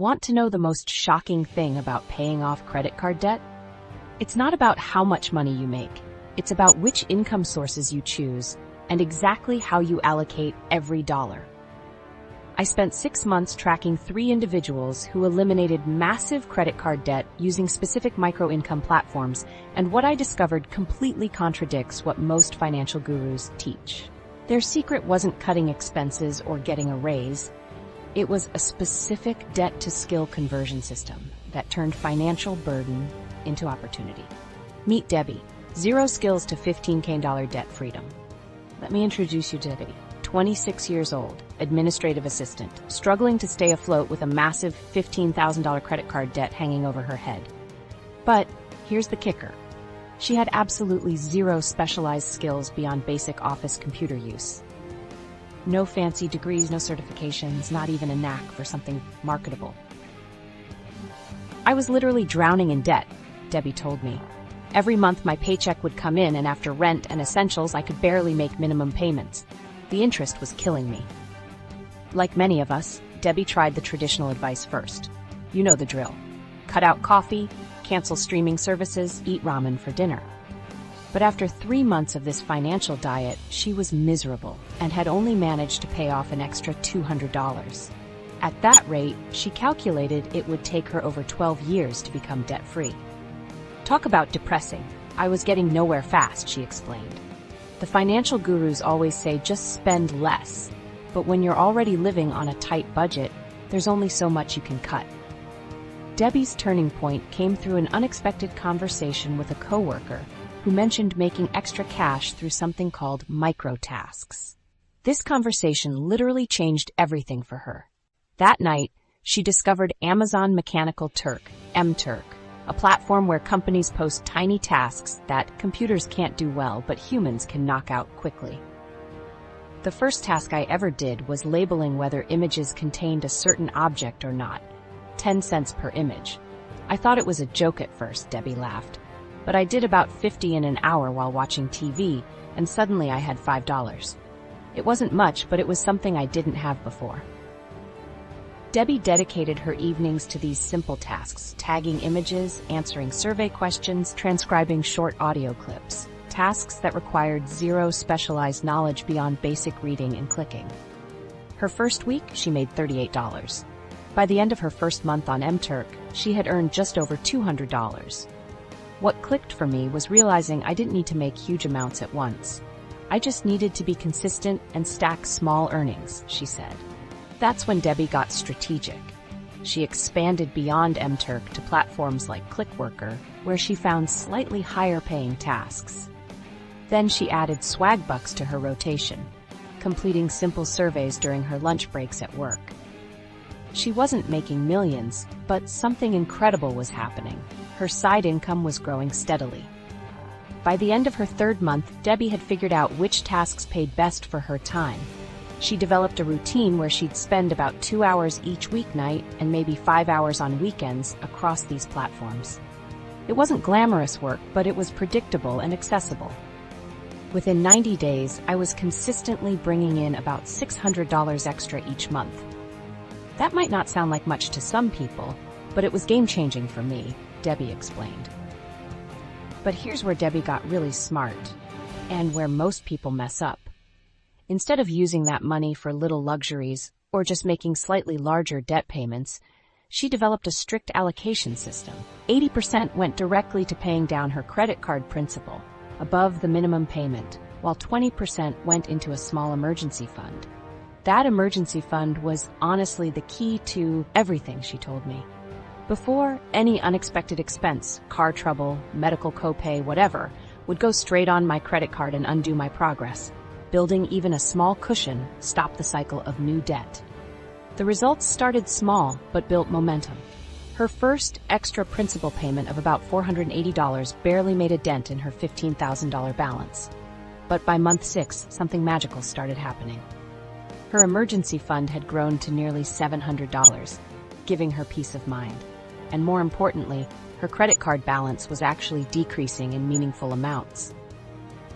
Want to know the most shocking thing about paying off credit card debt? It's not about how much money you make. It's about which income sources you choose and exactly how you allocate every dollar. I spent 6 months tracking 3 individuals who eliminated massive credit card debt using specific micro-income platforms, and what I discovered completely contradicts what most financial gurus teach. Their secret wasn't cutting expenses or getting a raise. It was a specific debt-to-skill conversion system that turned financial burden into opportunity. Meet Debbie, 0 skills to $15K debt freedom. Let me introduce you to Debbie, 26 years old, administrative assistant, struggling to stay afloat with a massive $15,000 credit card debt hanging over her head. But here's the kicker. She had absolutely 0 specialized skills beyond basic office computer use. No fancy degrees, no certifications, not even a knack for something marketable. I was literally drowning in debt, Debbie told me. Every month my paycheck would come in, and after rent and essentials I could barely make minimum payments. The interest was killing me. Like many of us, Debbie tried the traditional advice first. You know the drill. Cut out coffee, cancel streaming services, eat ramen for dinner. But after 3 months of this financial diet, she was miserable and had only managed to pay off an extra $200. At that rate, she calculated it would take her over 12 years to become debt-free. Talk about depressing. I was getting nowhere fast, she explained. The financial gurus always say just spend less, but when you're already living on a tight budget, there's only so much you can cut. Debbie's turning point came through an unexpected conversation with a coworker who mentioned making extra cash through something called micro-tasks. This conversation literally changed everything for her. That night, she discovered Amazon Mechanical Turk, MTurk, a platform where companies post tiny tasks that computers can't do well but humans can knock out quickly. The first task I ever did was labeling whether images contained a certain object or not. 10 cents per image. I thought it was a joke at first, Debbie laughed. But I did about 50 in an hour while watching TV, and suddenly I had $5. It wasn't much, but it was something I didn't have before. Debbie dedicated her evenings to these simple tasks: tagging images, answering survey questions, transcribing short audio clips. Tasks that required 0 specialized knowledge beyond basic reading and clicking. Her first week, she made $38. By the end of her first month on MTurk, she had earned just over $200. What clicked for me was realizing I didn't need to make huge amounts at once. I just needed to be consistent and stack small earnings, she said. That's when Debbie got strategic. She expanded beyond MTurk to platforms like Clickworker, where she found slightly higher paying tasks. Then she added swag bucks to her rotation, completing simple surveys during her lunch breaks at work. She wasn't making millions, but something incredible was happening. Her side income was growing steadily. By the end of her 3rd month, Debbie had figured out which tasks paid best for her time. She developed a routine where she'd spend about 2 hours each weeknight and maybe 5 hours on weekends across these platforms. It wasn't glamorous work, but it was predictable and accessible. Within 90 days, I was consistently bringing in about $600 extra each month. That might not sound like much to some people, but it was game-changing for me, Debbie explained. But here's where Debbie got really smart, and where most people mess up. Instead of using that money for little luxuries or just making slightly larger debt payments, she developed a strict allocation system. 80% went directly to paying down her credit card principal, above the minimum payment, while 20% went into a small emergency fund. That emergency fund was honestly the key to everything, she told me. Before, any unexpected expense, car trouble, medical copay, whatever, would go straight on my credit card and undo my progress. Building even a small cushion stopped the cycle of new debt. The results started small, but built momentum. Her first extra principal payment of about $480 barely made a dent in her $15,000 balance. But by month 6, something magical started happening. Her emergency fund had grown to nearly $700, giving her peace of mind. And more importantly, her credit card balance was actually decreasing in meaningful amounts.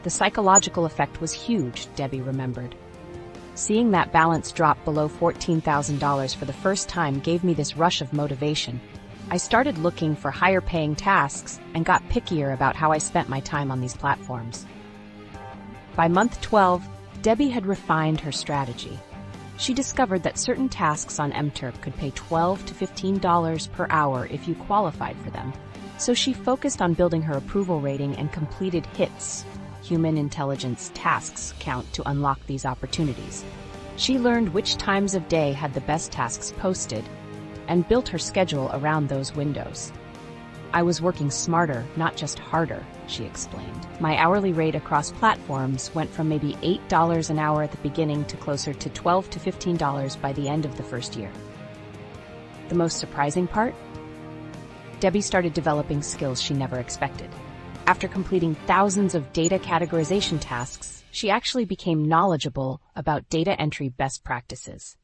The psychological effect was huge, Debbie remembered. Seeing that balance drop below $14,000 for the first time gave me this rush of motivation. I started looking for higher-paying tasks and got pickier about how I spent my time on these platforms. By month 12, Debbie had refined her strategy. She discovered that certain tasks on MTurk could pay $12 to $15 per hour if you qualified for them. So she focused on building her approval rating and completed HITs, human intelligence tasks count, to unlock these opportunities. She learned which times of day had the best tasks posted and built her schedule around those windows. I was working smarter, not just harder, she explained. My hourly rate across platforms went from maybe $8 an hour at the beginning to closer to $12 to $15 by the end of the first year. The most surprising part? Debbie started developing skills she never expected. After completing thousands of data categorization tasks, she actually became knowledgeable about data entry best practices.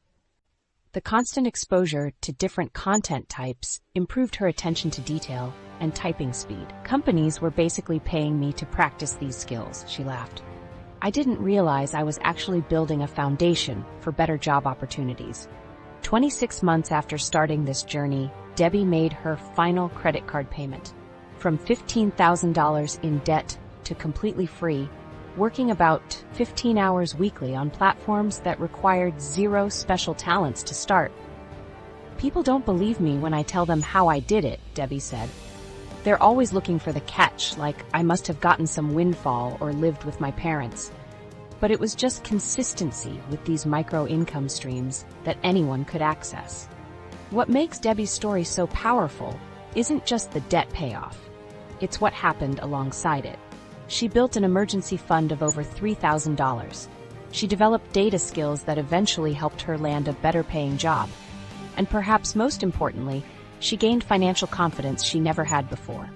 The constant exposure to different content types improved her attention to detail and typing speed. Companies were basically paying me to practice these skills, she laughed. I didn't realize I was actually building a foundation for better job opportunities. 26 months after starting this journey, Debbie made her final credit card payment. From $15,000 in debt to completely free, working about 15 hours weekly on platforms that required zero special talents to start. People don't believe me when I tell them how I did it, Debbie said. They're always looking for the catch, like I must have gotten some windfall or lived with my parents. But it was just consistency with these micro-income streams that anyone could access. What makes Debbie's story so powerful isn't just the debt payoff. It's what happened alongside it. She built an emergency fund of over $3,000. She developed data skills that eventually helped her land a better-paying job. And perhaps most importantly, she gained financial confidence she never had before.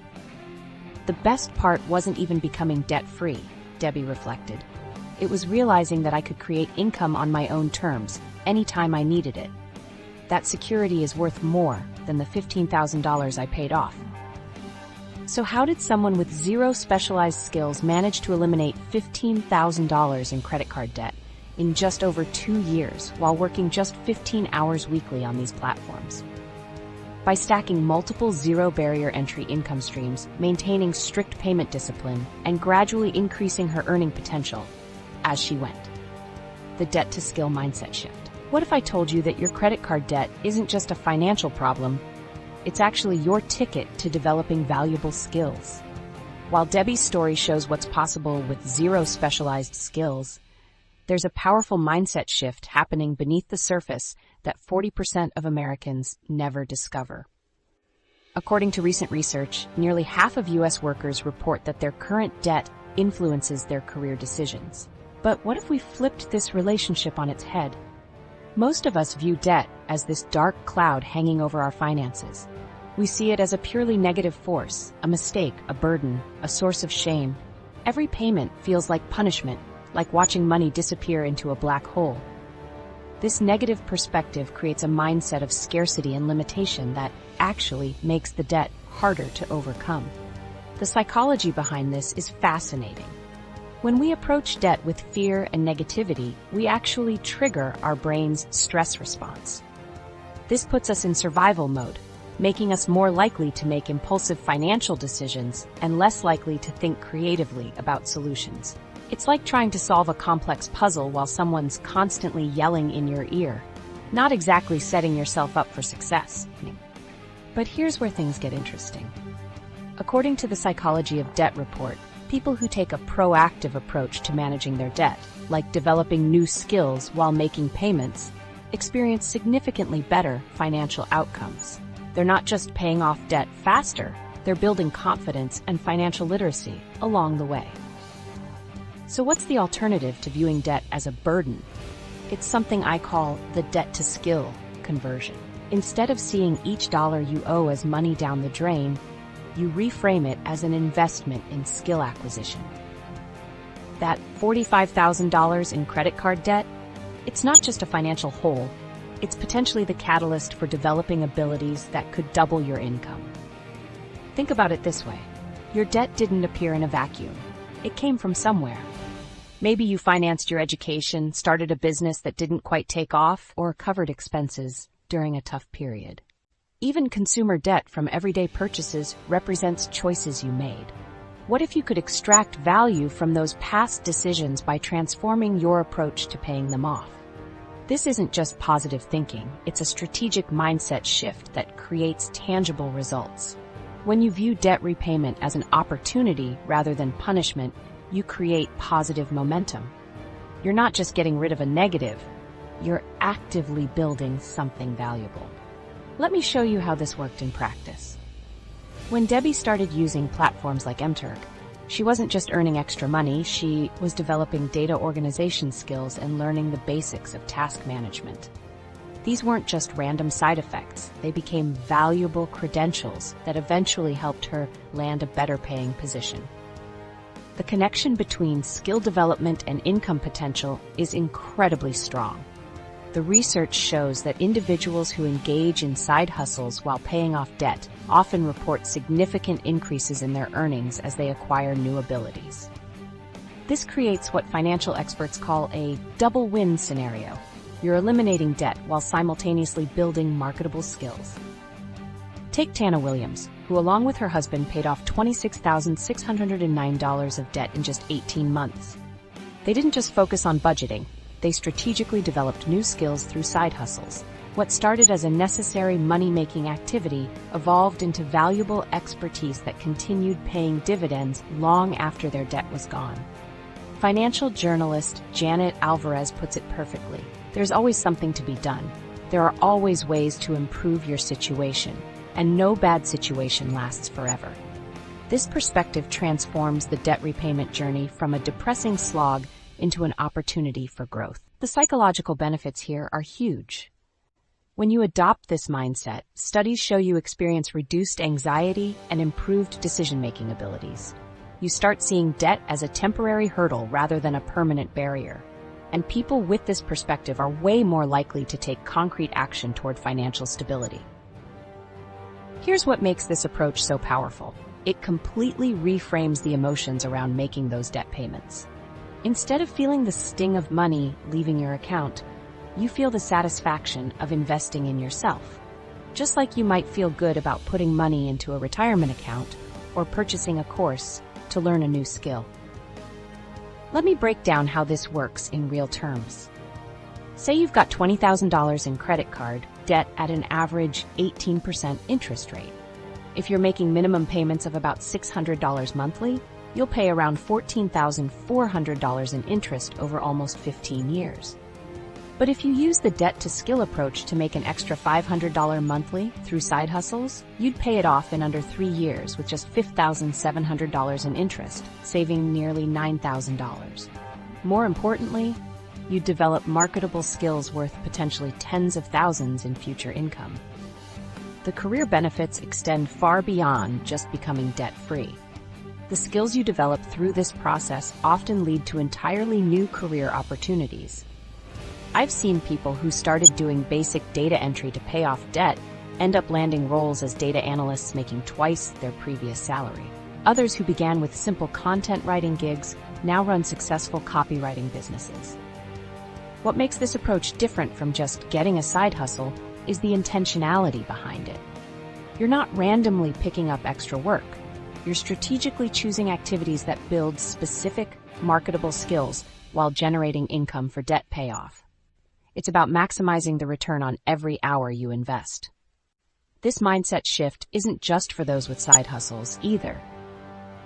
The best part wasn't even becoming debt-free, Debbie reflected. It was realizing that I could create income on my own terms, anytime I needed it. That security is worth more than the $15,000 I paid off. So how did someone with zero specialized skills manage to eliminate $15,000 in credit card debt in just over 2 years while working just 15 hours weekly on these platforms? By stacking multiple zero-barrier entry income streams, maintaining strict payment discipline, and gradually increasing her earning potential as she went. The debt-to-skill mindset shift. What if I told you that your credit card debt isn't just a financial problem? It's actually your ticket to developing valuable skills. While Debbie's story shows what's possible with zero specialized skills, there's a powerful mindset shift happening beneath the surface that 40% of Americans never discover. According to recent research, nearly half of U.S. workers report that their current debt influences their career decisions. But what if we flipped this relationship on its head? Most of us view debt as this dark cloud hanging over our finances. We see it as a purely negative force, a mistake, a burden, a source of shame. Every payment feels like punishment, like watching money disappear into a black hole. This negative perspective creates a mindset of scarcity and limitation that actually makes the debt harder to overcome. The psychology behind this is fascinating. When we approach debt with fear and negativity, we actually trigger our brain's stress response. This puts us in survival mode, making us more likely to make impulsive financial decisions and less likely to think creatively about solutions. It's like trying to solve a complex puzzle while someone's constantly yelling in your ear, not exactly setting yourself up for success. But here's where things get interesting. According to the Psychology of Debt report, people who take a proactive approach to managing their debt, like developing new skills while making payments, experience significantly better financial outcomes. They're not just paying off debt faster, they're building confidence and financial literacy along the way. So what's the alternative to viewing debt as a burden? It's something I call the debt-to-skill conversion. Instead of seeing each dollar you owe as money down the drain, you reframe it as an investment in skill acquisition. That $45,000 in credit card debt, it's not just a financial hole, it's potentially the catalyst for developing abilities that could double your income. Think about it this way. Your debt didn't appear in a vacuum. It came from somewhere. Maybe you financed your education, started a business that didn't quite take off, or covered expenses during a tough period. Even consumer debt from everyday purchases represents choices you made. What if you could extract value from those past decisions by transforming your approach to paying them off? This isn't just positive thinking, it's a strategic mindset shift that creates tangible results. When you view debt repayment as an opportunity rather than punishment, you create positive momentum. You're not just getting rid of a negative, you're actively building something valuable. Let me show you how this worked in practice. When Debbie started using platforms like MTurk, she wasn't just earning extra money, she was developing data organization skills and learning the basics of task management. These weren't just random side effects, they became valuable credentials that eventually helped her land a better paying position. The connection between skill development and income potential is incredibly strong. The research shows that individuals who engage in side hustles while paying off debt often report significant increases in their earnings as they acquire new abilities. This creates what financial experts call a double win scenario. You're eliminating debt while simultaneously building marketable skills. Take Tana Williams, who along with her husband paid off $26,609 of debt in just 18 months. They didn't just focus on budgeting. They strategically developed new skills through side hustles. What started as a necessary money-making activity evolved into valuable expertise that continued paying dividends long after their debt was gone. Financial journalist Janet Alvarez puts it perfectly. There's always something to be done. There are always ways to improve your situation, and no bad situation lasts forever. This perspective transforms the debt repayment journey from a depressing slog into an opportunity for growth. The psychological benefits here are huge. When you adopt this mindset, studies show you experience reduced anxiety and improved decision-making abilities. You start seeing debt as a temporary hurdle rather than a permanent barrier. And people with this perspective are way more likely to take concrete action toward financial stability. Here's what makes this approach so powerful. It completely reframes the emotions around making those debt payments. Instead of feeling the sting of money leaving your account, you feel the satisfaction of investing in yourself. Just like you might feel good about putting money into a retirement account or purchasing a course to learn a new skill. Let me break down how this works in real terms. Say you've got $20,000 in credit card debt at an average 18% interest rate. If you're making minimum payments of about $600 monthly, you'll pay around $14,400 in interest over almost 15 years. But if you use the debt-to-skill approach to make an extra $500 monthly through side hustles, you'd pay it off in under 3 years with just $5,700 in interest, saving nearly $9,000. More importantly, you'd develop marketable skills worth potentially tens of thousands in future income. The career benefits extend far beyond just becoming debt-free. The skills you develop through this process often lead to entirely new career opportunities. I've seen people who started doing basic data entry to pay off debt end up landing roles as data analysts making twice their previous salary. Others who began with simple content writing gigs now run successful copywriting businesses. What makes this approach different from just getting a side hustle is the intentionality behind it. You're not randomly picking up extra work. You're strategically choosing activities that build specific, marketable skills while generating income for debt payoff. It's about maximizing the return on every hour you invest. This mindset shift isn't just for those with side hustles either.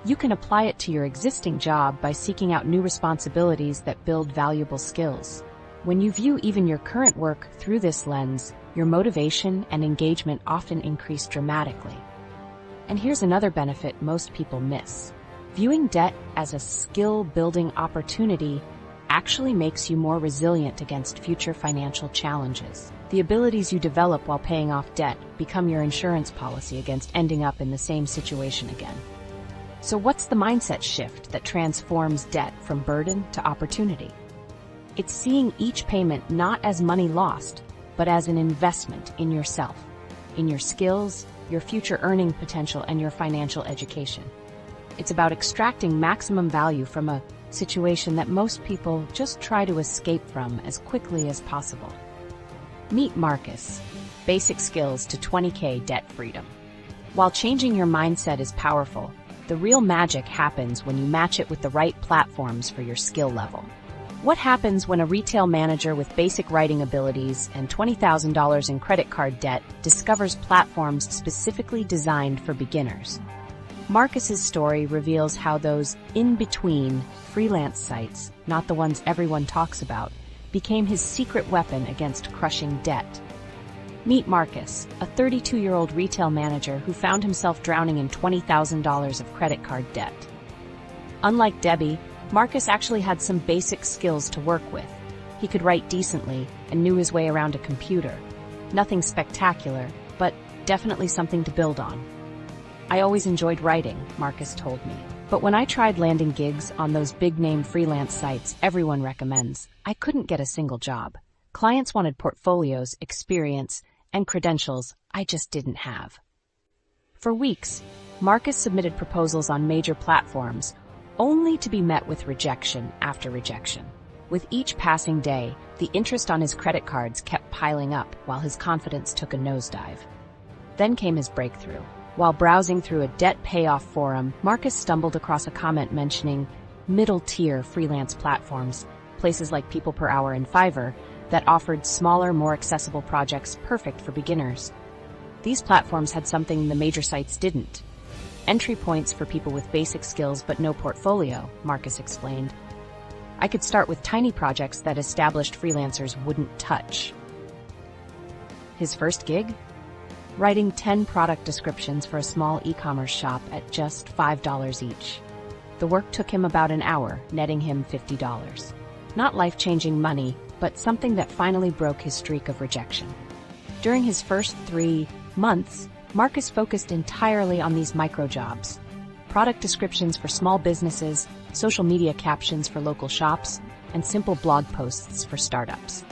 You can apply it to your existing job by seeking out new responsibilities that build valuable skills. When you view even your current work through this lens, your motivation and engagement often increase dramatically. And here's another benefit most people miss. Viewing debt as a skill-building opportunity actually makes you more resilient against future financial challenges. The abilities you develop while paying off debt become your insurance policy against ending up in the same situation again. So what's the mindset shift that transforms debt from burden to opportunity? It's seeing each payment not as money lost, but as an investment in yourself, in your skills, your future earning potential, and your financial education. It's about extracting maximum value from a situation that most people just try to escape from as quickly as possible. Meet Marcus. Basic skills to 20K debt freedom. While changing your mindset is powerful, the real magic happens when you match it with the right platforms for your skill level. What happens when a retail manager with basic writing abilities and $20,000 in credit card debt discovers platforms specifically designed for beginners? Marcus's story reveals how those in-between freelance sites, not the ones everyone talks about, became his secret weapon against crushing debt. Meet Marcus, a 32-year-old retail manager who found himself drowning in $20,000 of credit card debt. Unlike Debbie, Marcus actually had some basic skills to work with. He could write decently and knew his way around a computer. Nothing spectacular, but definitely something to build on. I always enjoyed writing, Marcus told me. But when I tried landing gigs on those big-name freelance sites everyone recommends, I couldn't get a single job. Clients wanted portfolios, experience, and credentials I just didn't have. For weeks, Marcus submitted proposals on major platforms, only to be met with rejection after rejection. With each passing day, the interest on his credit cards kept piling up while his confidence took a nosedive. Then came his breakthrough. While browsing through a debt payoff forum, Marcus stumbled across a comment mentioning middle-tier freelance platforms, places like People Per Hour and Fiverr, that offered smaller, more accessible projects perfect for beginners. These platforms had something the major sites didn't. Entry points for people with basic skills but no portfolio, Marcus explained. I could start with tiny projects that established freelancers wouldn't touch. His first gig? Writing 10 product descriptions for a small e-commerce shop at just $5 each. The work took him about an hour, netting him $50. Not life-changing money, but something that finally broke his streak of rejection. During his first 3 months, Marcus focused entirely on these micro-jobs. Product descriptions for small businesses, social media captions for local shops, and simple blog posts for startups.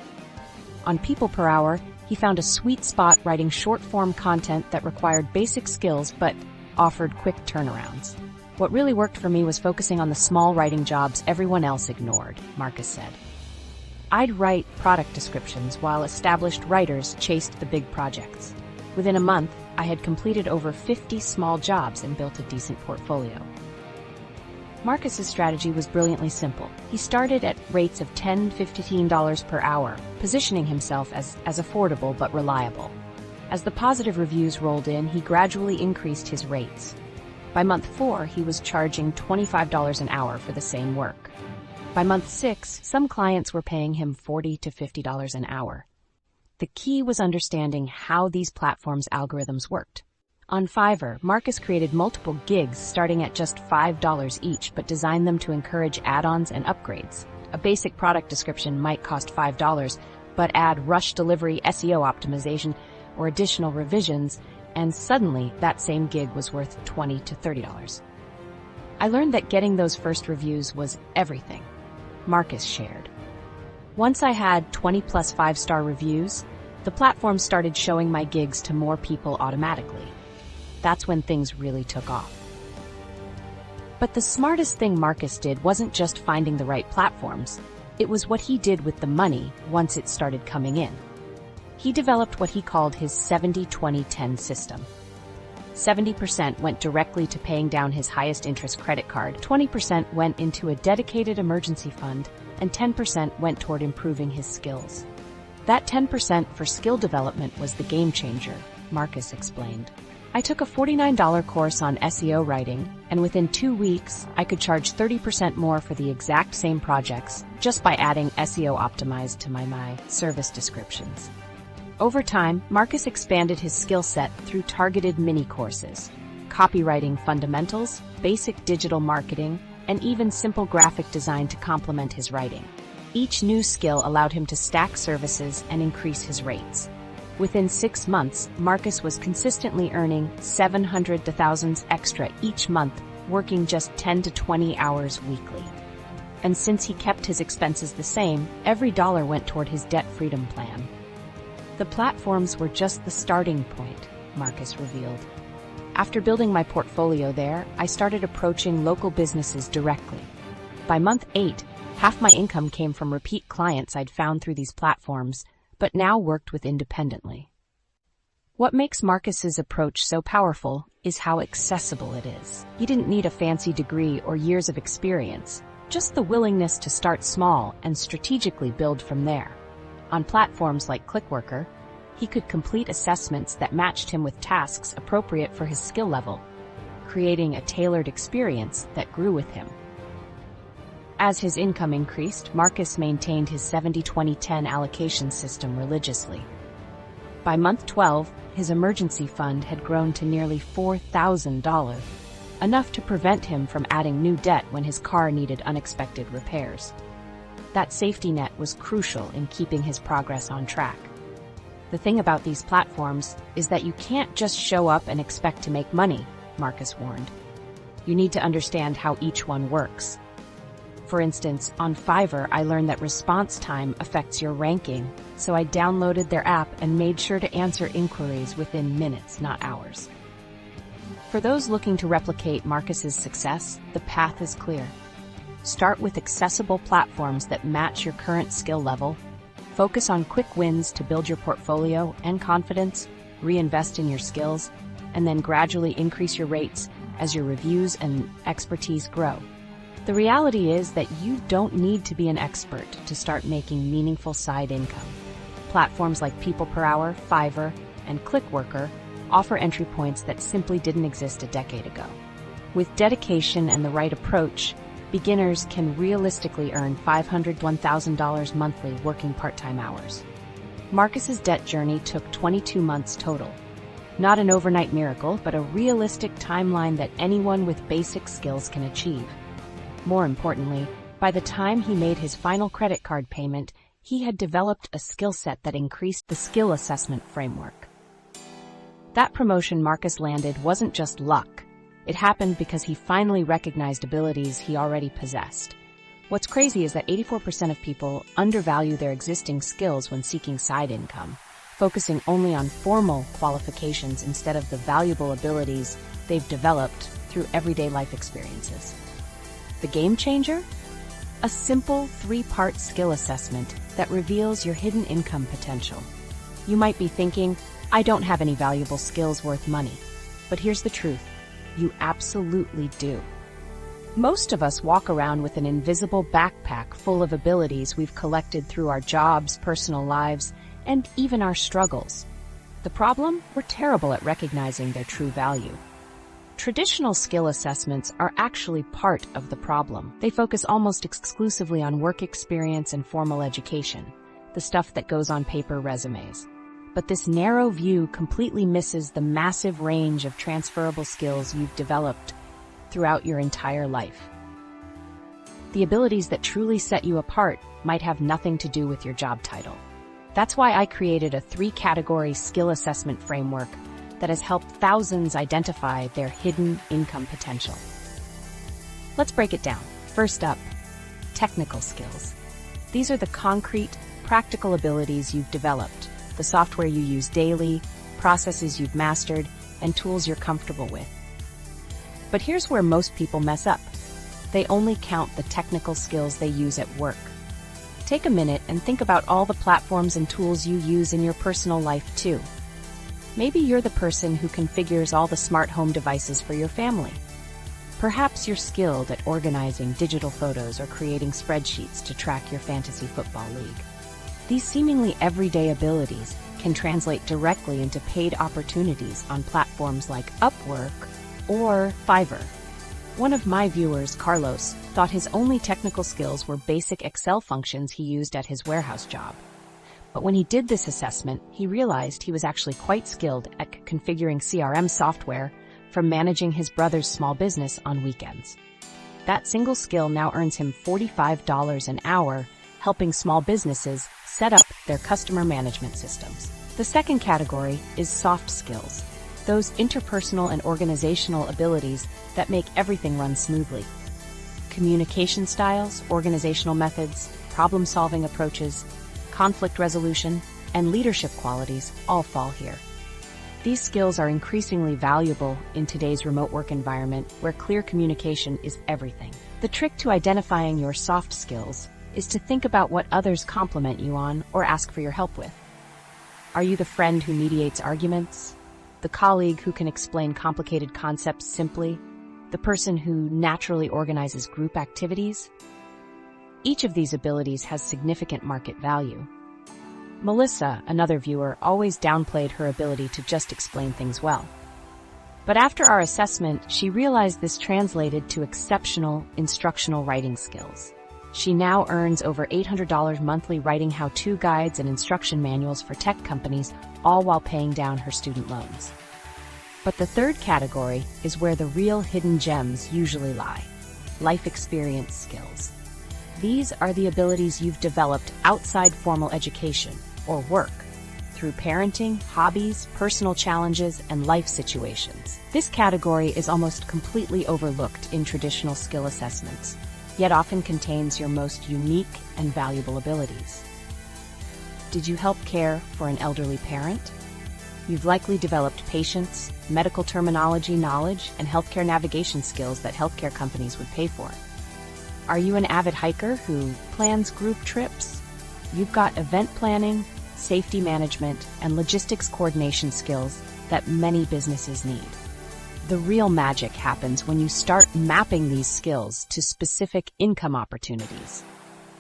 On People Per Hour, he found a sweet spot writing short-form content that required basic skills but offered quick turnarounds. What really worked for me was focusing on the small writing jobs everyone else ignored, Marcus said. I'd write product descriptions while established writers chased the big projects. Within a month, I had completed over 50 small jobs and built a decent portfolio. Marcus's strategy was brilliantly simple. He started at rates of $10, $15 per hour, positioning himself as affordable but reliable. As the positive reviews rolled in, he gradually increased his rates. By month 4, he was charging $25 an hour for the same work. By month 6, some clients were paying him $40 to $50 an hour. The key was understanding how these platforms' algorithms worked. On Fiverr, Marcus created multiple gigs starting at just $5 each, but designed them to encourage add-ons and upgrades. A basic product description might cost $5, but add rush delivery, SEO optimization, or additional revisions, and suddenly that same gig was worth $20 to $30. I learned that getting those first reviews was everything, Marcus shared. Once I had 20 plus 5-star reviews, the platform started showing my gigs to more people automatically. That's when things really took off. But the smartest thing Marcus did wasn't just finding the right platforms. It was what he did with the money once it started coming in. He developed what he called his 70-20-10 system. 70% went directly to paying down his highest interest credit card, 20% went into a dedicated emergency fund, and 10% went toward improving his skills. That 10% for skill development was the game changer, Marcus explained. I took a $49 course on SEO writing, and within 2 weeks, I could charge 30% more for the exact same projects just by adding SEO optimized to my service descriptions. Over time, Marcus expanded his skill set through targeted mini courses, copywriting fundamentals, basic digital marketing, and even simple graphic design to complement his writing. Each new skill allowed him to stack services and increase his rates. Within 6 months, Marcus was consistently earning $700 to thousands extra each month, working just 10 to 20 hours weekly. And since he kept his expenses the same, every dollar went toward his debt freedom plan. The platforms were just the starting point, Marcus revealed. After building my portfolio there, I started approaching local businesses directly. By month 8, half my income came from repeat clients I'd found through these platforms, but now worked with independently. What makes Marcus's approach so powerful is how accessible it is. He didn't need a fancy degree or years of experience, just the willingness to start small and strategically build from there. On platforms like Clickworker, he could complete assessments that matched him with tasks appropriate for his skill level, creating a tailored experience that grew with him. As his income increased, Marcus maintained his 70-20-10 allocation system religiously. By month 12, his emergency fund had grown to nearly $4,000, enough to prevent him from adding new debt when his car needed unexpected repairs. That safety net was crucial in keeping his progress on track. The thing about these platforms is that you can't just show up and expect to make money, Marcus warned. You need to understand how each one works. For instance, on Fiverr, I learned that response time affects your ranking, so I downloaded their app and made sure to answer inquiries within minutes, not hours. For those looking to replicate Marcus's success, the path is clear. Start with accessible platforms that match your current skill level, focus on quick wins to build your portfolio and confidence, reinvest in your skills, and then gradually increase your rates as your reviews and expertise grow. The reality is that you don't need to be an expert to start making meaningful side income. Platforms like People Per Hour, Fiverr, and Clickworker offer entry points that simply didn't exist a decade ago. With dedication and the right approach, beginners can realistically earn $500 to $1,000 monthly working part-time hours. Marcus's debt journey took 22 months total. Not an overnight miracle, but a realistic timeline that anyone with basic skills can achieve. More importantly, by the time he made his final credit card payment, he had developed a skill set that increased the skill assessment framework. That promotion Marcus landed wasn't just luck. It happened because he finally recognized abilities he already possessed. What's crazy is that 84% of people undervalue their existing skills when seeking side income, focusing only on formal qualifications instead of the valuable abilities they've developed through everyday life experiences. The game changer? A simple 3-part skill assessment that reveals your hidden income potential. You might be thinking, I don't have any valuable skills worth money. But here's the truth. You absolutely do. Most of us walk around with an invisible backpack full of abilities we've collected through our jobs, personal lives, and even our struggles. The problem? We're terrible at recognizing their true value. Traditional skill assessments are actually part of the problem. They focus almost exclusively on work experience and formal education, the stuff that goes on paper resumes. But this narrow view completely misses the massive range of transferable skills you've developed throughout your entire life. The abilities that truly set you apart might have nothing to do with your job title. That's why I created a 3-category skill assessment framework that has helped thousands identify their hidden income potential. Let's break it down. First up, technical skills. These are the concrete, practical abilities you've developed, the software you use daily, processes you've mastered, and tools you're comfortable with. But here's where most people mess up. They only count the technical skills they use at work. Take a minute and think about all the platforms and tools you use in your personal life too. Maybe you're the person who configures all the smart home devices for your family. Perhaps you're skilled at organizing digital photos or creating spreadsheets to track your fantasy football league. These seemingly everyday abilities can translate directly into paid opportunities on platforms like Upwork or Fiverr. One of my viewers, Carlos, thought his only technical skills were basic Excel functions he used at his warehouse job. But when he did this assessment, he realized he was actually quite skilled at configuring CRM software from managing his brother's small business on weekends. That single skill now earns him $45 an hour, helping small businesses set up their customer management systems. The second category is soft skills, those interpersonal and organizational abilities that make everything run smoothly. Communication styles, organizational methods, problem-solving approaches, conflict resolution, and leadership qualities all fall here. These skills are increasingly valuable in today's remote work environment where clear communication is everything. The trick to identifying your soft skills is to think about what others compliment you on or ask for your help with. Are you the friend who mediates arguments? The colleague who can explain complicated concepts simply? The person who naturally organizes group activities? Each of these abilities has significant market value. Melissa, another viewer, always downplayed her ability to just explain things well. But after our assessment, she realized this translated to exceptional instructional writing skills. She now earns over $800 monthly writing how-to guides and instruction manuals for tech companies, all while paying down her student loans. But the third category is where the real hidden gems usually lie: life experience skills. These are the abilities you've developed outside formal education or work, through parenting, hobbies, personal challenges, and life situations. This category is almost completely overlooked in traditional skill assessments, yet often contains your most unique and valuable abilities. Did you help care for an elderly parent? You've likely developed patience, medical terminology knowledge, and healthcare navigation skills that healthcare companies would pay for. Are you an avid hiker who plans group trips? You've got event planning, safety management, and logistics coordination skills that many businesses need. The real magic happens when you start mapping these skills to specific income opportunities.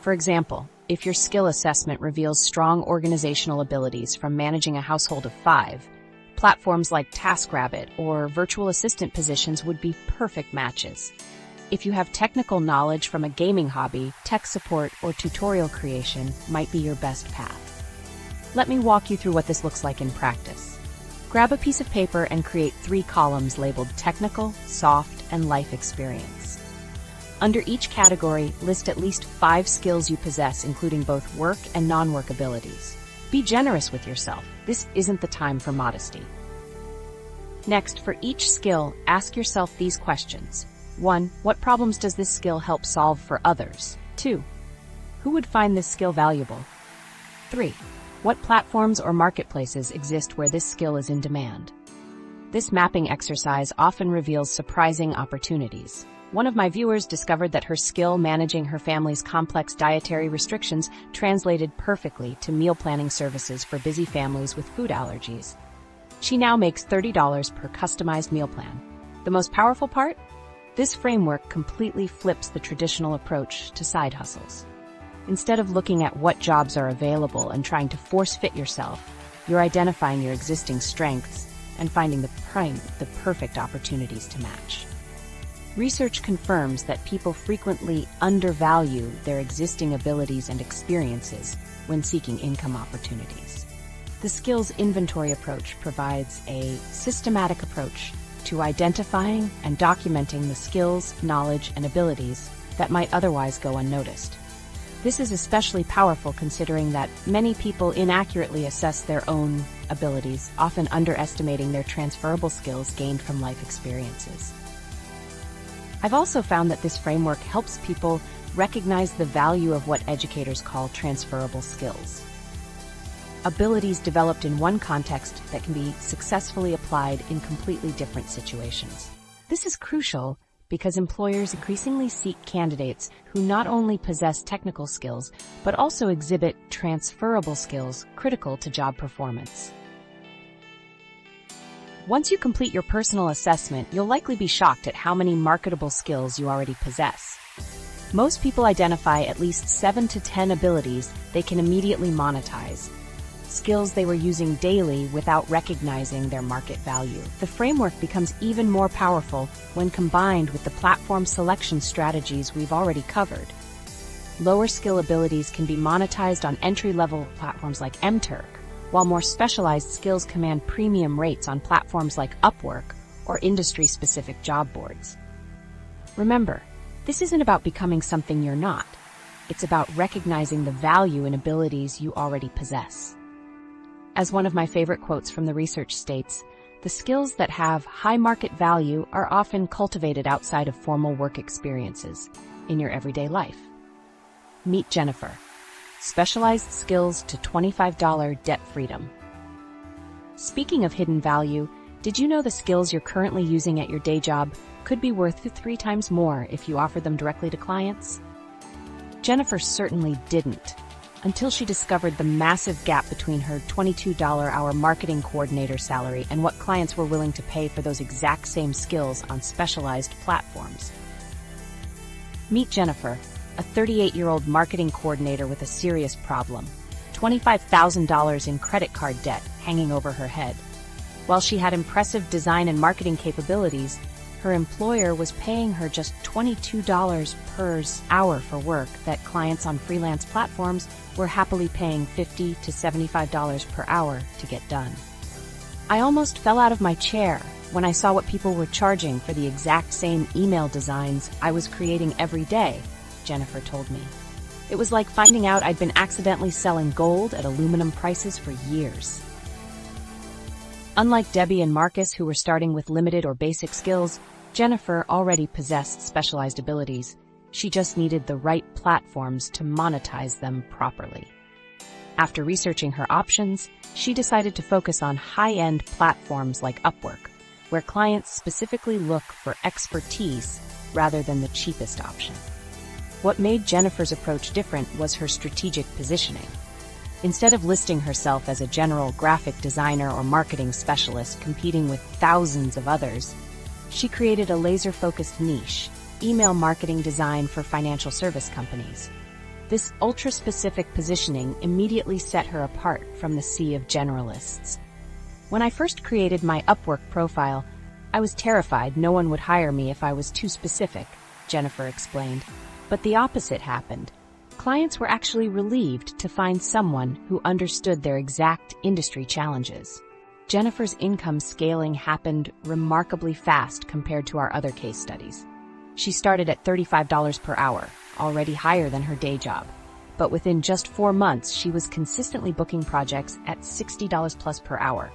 For example, if your skill assessment reveals strong organizational abilities from managing a household of 5, platforms like TaskRabbit or virtual assistant positions would be perfect matches. If you have technical knowledge from a gaming hobby, tech support or tutorial creation might be your best path. Let me walk you through what this looks like in practice. Grab a piece of paper and create 3 columns labeled technical, soft, and life experience. Under each category, list at least 5 skills you possess, including both work and non-work abilities. Be generous with yourself. This isn't the time for modesty. Next, for each skill, ask yourself these questions. 1. What problems does this skill help solve for others? 2. Who would find this skill valuable? 3. What platforms or marketplaces exist where this skill is in demand? This mapping exercise often reveals surprising opportunities. One of my viewers discovered that her skill managing her family's complex dietary restrictions translated perfectly to meal planning services for busy families with food allergies. She now makes $30 per customized meal plan. The most powerful part? This framework completely flips the traditional approach to side hustles. Instead of looking at what jobs are available and trying to force-fit yourself, you're identifying your existing strengths and finding the perfect opportunities to match. Research confirms that people frequently undervalue their existing abilities and experiences when seeking income opportunities. The skills inventory approach provides a systematic approach to identifying and documenting the skills, knowledge, and abilities that might otherwise go unnoticed. This is especially powerful considering that many people inaccurately assess their own abilities, often underestimating their transferable skills gained from life experiences. I've also found that this framework helps people recognize the value of what educators call transferable skills. Abilities developed in one context that can be successfully applied in completely different situations. This is crucial because employers increasingly seek candidates who not only possess technical skills, but also exhibit transferable skills critical to job performance. Once you complete your personal assessment, you'll likely be shocked at how many marketable skills you already possess. Most people identify at least 7 to 10 abilities they can immediately monetize, skills they were using daily without recognizing their market value. The framework becomes even more powerful when combined with the platform selection strategies we've already covered. Lower skill abilities can be monetized on entry-level platforms like MTurk, while more specialized skills command premium rates on platforms like Upwork or industry-specific job boards. Remember, this isn't about becoming something you're not. It's about recognizing the value in abilities you already possess. As one of my favorite quotes from the research states, the skills that have high market value are often cultivated outside of formal work experiences, in your everyday life. Meet Jennifer. Specialized skills to $25 debt freedom. Speaking of hidden value, Did you know the skills you're currently using at your day job could be worth 3 times more if you offered them directly to clients? Jennifer certainly didn't, until she discovered the massive gap between her $22-hour marketing coordinator salary and what clients were willing to pay for those exact same skills on specialized platforms. Meet Jennifer, a 38-year-old marketing coordinator with a serious problem: $25,000 in credit card debt hanging over her head. While she had impressive design and marketing capabilities, her employer was paying her just $22 per hour for work that clients on freelance platforms were happily paying $50 to $75 per hour to get done. I almost fell out of my chair when I saw what people were charging for the exact same email designs I was creating every day, Jennifer told me. It was like finding out I'd been accidentally selling gold at aluminum prices for years. Unlike Debbie and Marcus, who were starting with limited or basic skills, Jennifer already possessed specialized abilities. She just needed the right platforms to monetize them properly. After researching her options, she decided to focus on high-end platforms like Upwork, where clients specifically look for expertise rather than the cheapest option. What made Jennifer's approach different was her strategic positioning. Instead of listing herself as a general graphic designer or marketing specialist competing with thousands of others, she created a laser-focused niche: email marketing design for financial service companies. This ultra-specific positioning immediately set her apart from the sea of generalists. When I first created my Upwork profile, I was terrified no one would hire me if I was too specific, Jennifer explained. But the opposite happened. Clients were actually relieved to find someone who understood their exact industry challenges. Jennifer's income scaling happened remarkably fast compared to our other case studies. She started at $35 per hour, already higher than her day job. But within just 4 months, she was consistently booking projects at $60 plus per hour.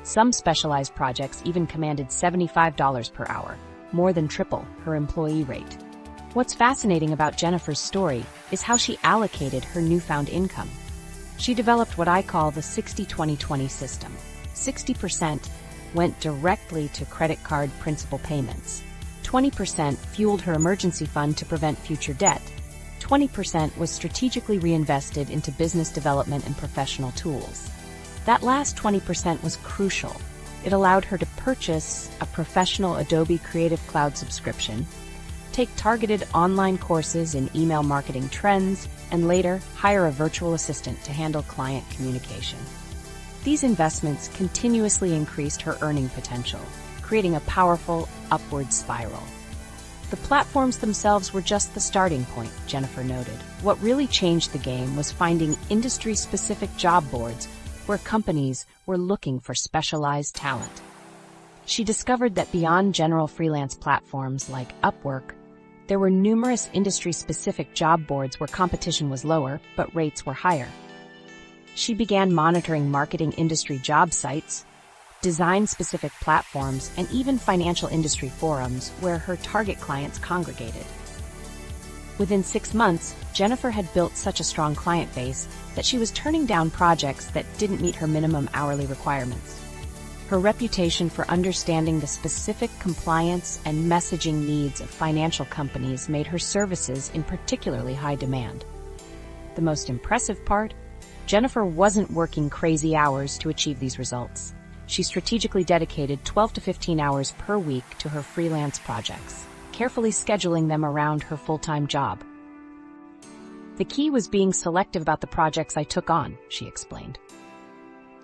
Some specialized projects even commanded $75 per hour, more than triple her employee rate. What's fascinating about Jennifer's story is how she allocated her newfound income. She developed what I call the 60-20-20 system. 60% went directly to credit card principal payments. 20% fueled her emergency fund to prevent future debt. 20% was strategically reinvested into business development and professional tools. That last 20% was crucial. It allowed her to purchase a professional Adobe Creative Cloud subscription, take targeted online courses in email marketing trends, and later hire a virtual assistant to handle client communication. These investments continuously increased her earning potential, creating a powerful upward spiral. The platforms themselves were just the starting point, Jennifer noted. What really changed the game was finding industry-specific job boards where companies were looking for specialized talent. She discovered that beyond general freelance platforms like Upwork, there were numerous industry-specific job boards where competition was lower, but rates were higher. She began monitoring marketing industry job sites, design-specific platforms, and even financial industry forums where her target clients congregated. Within 6 months, Jennifer had built such a strong client base that she was turning down projects that didn't meet her minimum hourly requirements. Her reputation for understanding the specific compliance and messaging needs of financial companies made her services in particularly high demand. The most impressive part? Jennifer wasn't working crazy hours to achieve these results. She strategically dedicated 12 to 15 hours per week to her freelance projects, carefully scheduling them around her full-time job. The key was being selective about the projects I took on, she explained.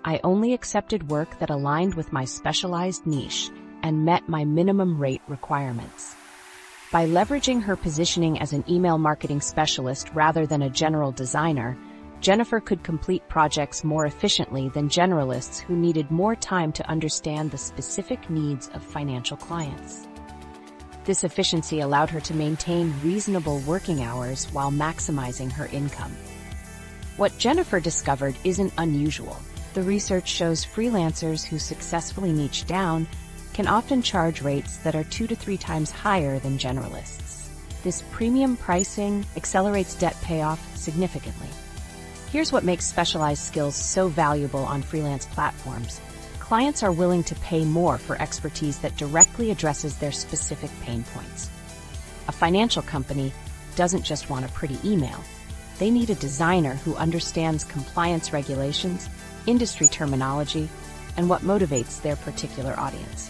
I only accepted work that aligned with my specialized niche and met my minimum rate requirements. By leveraging her positioning as an email marketing specialist rather than a general designer, Jennifer could complete projects more efficiently than generalists who needed more time to understand the specific needs of financial clients. This efficiency allowed her to maintain reasonable working hours while maximizing her income. What Jennifer discovered isn't unusual. The research shows freelancers who successfully niche down can often charge rates that are 2 to 3 times higher than generalists. This premium pricing accelerates debt payoff significantly. Here's what makes specialized skills so valuable on freelance platforms. clients are willing to pay more for expertise that directly addresses their specific pain points. A financial company doesn't just want a pretty email. They need a designer who understands compliance regulations, industry terminology, and what motivates their particular audience.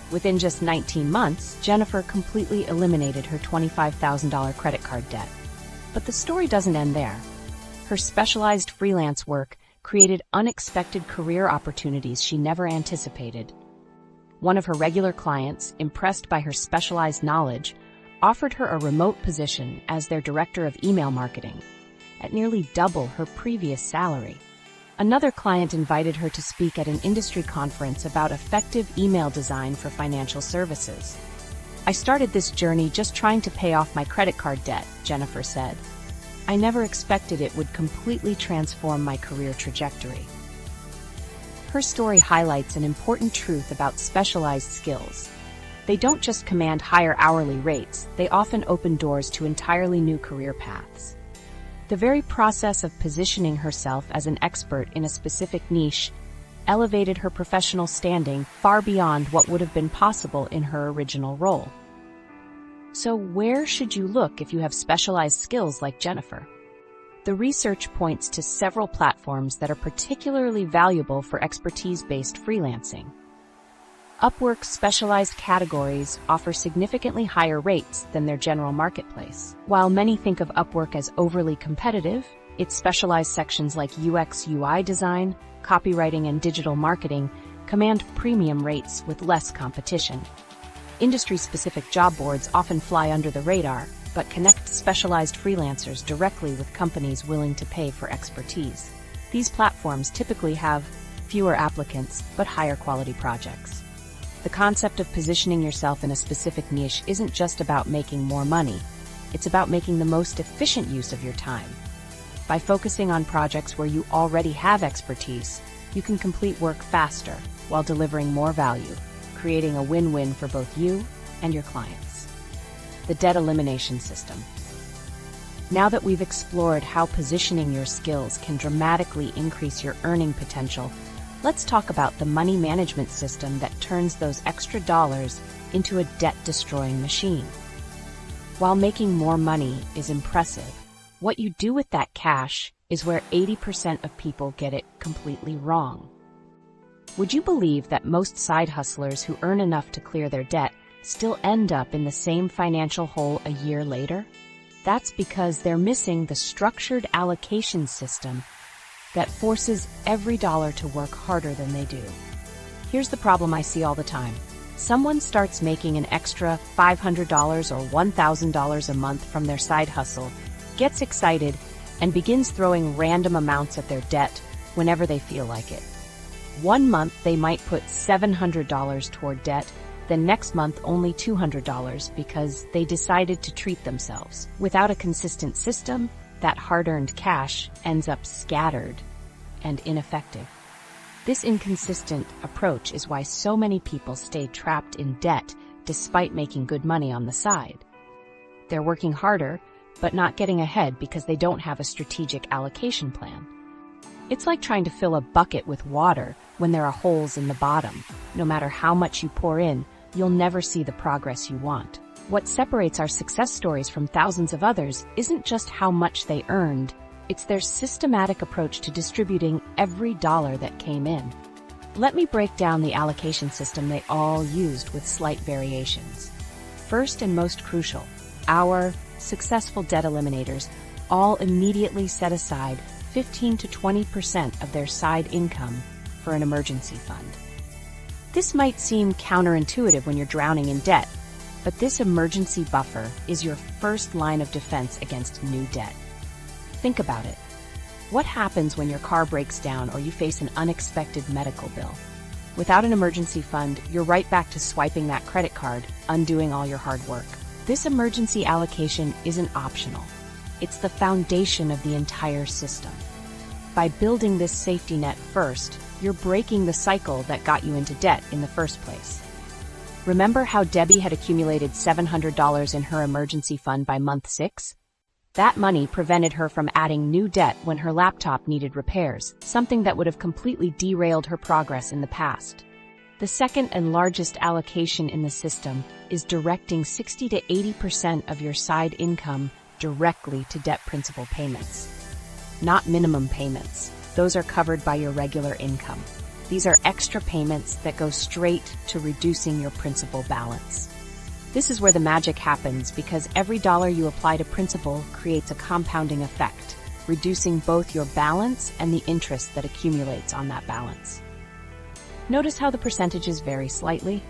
Within just 19 months, Jennifer completely eliminated her $25,000 credit card debt. But the story doesn't end there. Her specialized freelance work created unexpected career opportunities she never anticipated. One of her regular clients, impressed by her specialized knowledge, offered her a remote position as their director of email marketing, at nearly double her previous salary. Another client invited her to speak at an industry conference about effective email design for financial services. "I started this journey just trying to pay off my credit card debt," Jennifer said. "I never expected it would completely transform my career trajectory." Her story highlights an important truth about specialized skills. They don't just command higher hourly rates, they often open doors to entirely new career paths. The very process of positioning herself as an expert in a specific niche elevated her professional standing far beyond what would have been possible in her original role. So where should you look if you have specialized skills like Jennifer? The research points to several platforms that are particularly valuable for expertise-based freelancing. Upwork's specialized categories offer significantly higher rates than their general marketplace. While many think of Upwork as overly competitive, its specialized sections like UX/UI design, copywriting, and digital marketing command premium rates with less competition. Industry-specific job boards often fly under the radar, but connect specialized freelancers directly with companies willing to pay for expertise. These platforms typically have fewer applicants, but higher quality projects. The concept of positioning yourself in a specific niche isn't just about making more money, it's about making the most efficient use of your time. By focusing on projects where you already have expertise, you can complete work faster while delivering more value, creating a win-win for both you and your clients. The debt elimination system. Now that we've explored how positioning your skills can dramatically increase your earning potential, let's talk about the money management system that turns those extra dollars into a debt-destroying machine. While making more money is impressive, what you do with that cash is where 80% of people get it completely wrong. Would you believe that most side hustlers who earn enough to clear their debt still end up in the same financial hole a year later? That's because they're missing the structured allocation system that forces every dollar to work harder than they do. Here's the problem I see all the time. Someone starts making an extra $500 or $1,000 a month from their side hustle, gets excited, and begins throwing random amounts at their debt whenever they feel like it. One month they might put $700 toward debt, then next month only $200 because they decided to treat themselves. Without a consistent system, that hard-earned cash ends up scattered and ineffective. This inconsistent approach is why so many people stay trapped in debt despite making good money on the side. They're working harder, but not getting ahead because they don't have a strategic allocation plan. It's like trying to fill a bucket with water when there are holes in the bottom. No matter how much you pour in, you'll never see the progress you want. What separates our success stories from thousands of others isn't just how much they earned, it's their systematic approach to distributing every dollar that came in. Let me break down the allocation system they all used with slight variations. First and most crucial, our successful debt eliminators all immediately set aside 15 to 20% of their side income for an emergency fund. This might seem counterintuitive when you're drowning in debt, but this emergency buffer is your first line of defense against new debt. Think about it. What happens when your car breaks down or you face an unexpected medical bill? Without an emergency fund, you're right back to swiping that credit card, undoing all your hard work. This emergency allocation isn't optional. It's the foundation of the entire system. By building this safety net first, you're breaking the cycle that got you into debt in the first place. Remember how Debbie had accumulated $700 in her emergency fund by month 6? That money prevented her from adding new debt when her laptop needed repairs, something that would have completely derailed her progress in the past. The second and largest allocation in the system is directing 60 to 80% of your side income directly to debt principal payments. Not minimum payments. Those are covered by your regular income. These are extra payments that go straight to reducing your principal balance. This is where the magic happens because every dollar you apply to principal creates a compounding effect, reducing both your balance and the interest that accumulates on that balance. Notice how the percentages vary slightly?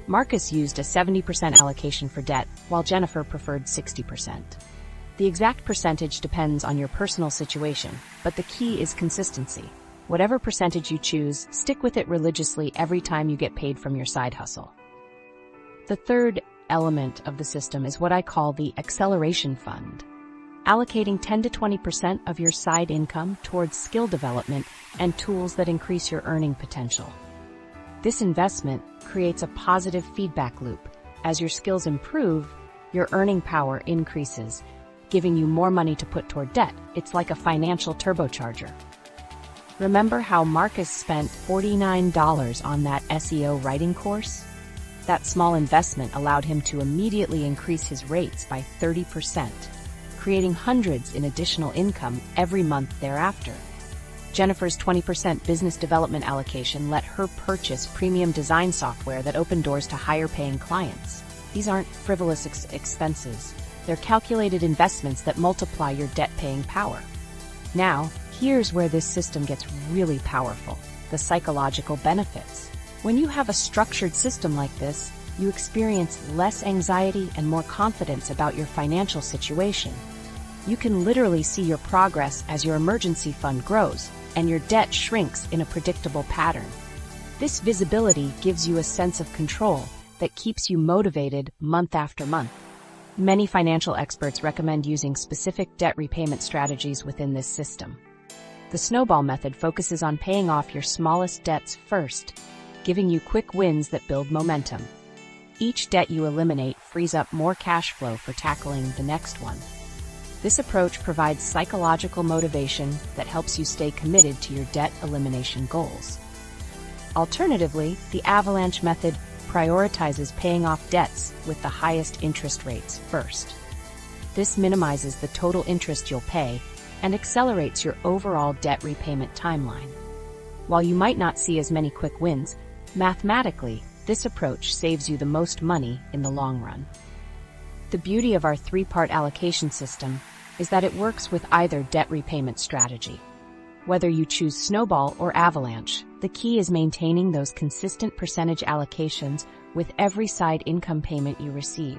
Marcus used a 70% allocation for debt, while Jennifer preferred 60%. The exact percentage depends on your personal situation, but the key is consistency. Whatever percentage you choose, stick with it religiously every time you get paid from your side hustle. The third element of the system is what I call the acceleration fund, allocating 10 to 20% of your side income towards skill development and tools that increase your earning potential. This investment creates a positive feedback loop. As your skills improve, your earning power increases, giving you more money to put toward debt. It's like a financial turbocharger. Remember how Marcus spent $49 on that SEO writing course? That small investment allowed him to immediately increase his rates by 30%, creating hundreds in additional income every month thereafter. Jennifer's 20% business development allocation let her purchase premium design software that opened doors to higher-paying clients. These aren't frivolous expenses. They're calculated investments that multiply your debt-paying power. Now, here's where this system gets really powerful: the psychological benefits. When you have a structured system like this, you experience less anxiety and more confidence about your financial situation. You can literally see your progress as your emergency fund grows and your debt shrinks in a predictable pattern. This visibility gives you a sense of control that keeps you motivated month after month. Many financial experts recommend using specific debt repayment strategies within this system. The Snowball method focuses on paying off your smallest debts first, giving you quick wins that build momentum. Each debt you eliminate frees up more cash flow for tackling the next one. This approach provides psychological motivation that helps you stay committed to your debt elimination goals. Alternatively, the avalanche method prioritizes paying off debts with the highest interest rates first. This minimizes the total interest you'll pay and accelerates your overall debt repayment timeline. While you might not see as many quick wins, mathematically, this approach saves you the most money in the long run. The beauty of our three-part allocation system is that it works with either debt repayment strategy. Whether you choose Snowball or Avalanche, the key is maintaining those consistent percentage allocations with every side income payment you receive.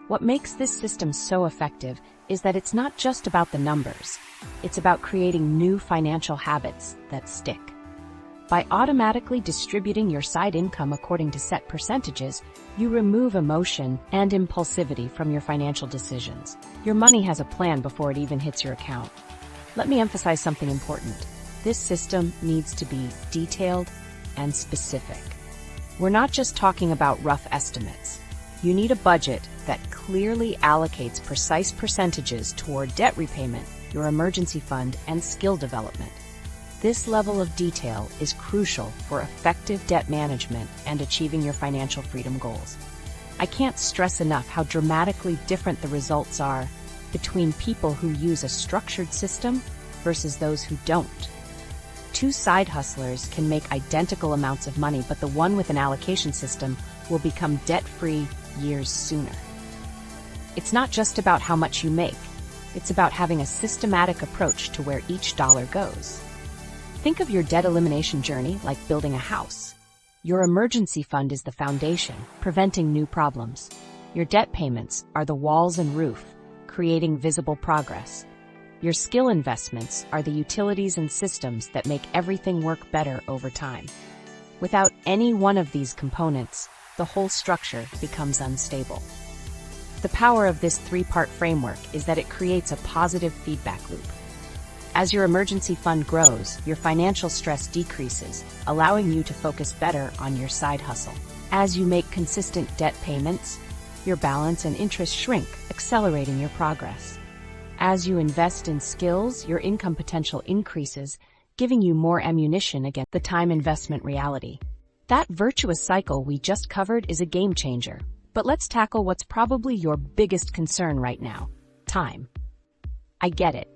What makes this system so effective is that it's not just about the numbers. It's about creating new financial habits that stick. By automatically distributing your side income according to set percentages, you remove emotion and impulsivity from your financial decisions. Your money has a plan before it even hits your account. Let me emphasize something important. This system needs to be detailed and specific. We're not just talking about rough estimates. You need a budget that clearly allocates precise percentages toward debt repayment, your emergency fund, and skill development. This level of detail is crucial for effective debt management and achieving your financial freedom goals. I can't stress enough how dramatically different the results are between people who use a structured system versus those who don't. Two side hustlers can make identical amounts of money, but the one with an allocation system will become debt-free years sooner. It's not just about how much you make. It's about having a systematic approach to where each dollar goes. Think of your debt elimination journey like building a house. Your emergency fund is the foundation, preventing new problems. Your debt payments are the walls and roof, creating visible progress. Your skill investments are the utilities and systems that make everything work better over time. Without any one of these components, the whole structure becomes unstable. The power of this three-part framework is that it creates a positive feedback loop. As your emergency fund grows, your financial stress decreases, allowing you to focus better on your side hustle. As you make consistent debt payments, your balance and interest shrink, accelerating your progress. As you invest in skills, your income potential increases, giving you more ammunition against the time investment reality. That virtuous cycle we just covered is a game changer. But let's tackle what's probably your biggest concern right now: time. I get it.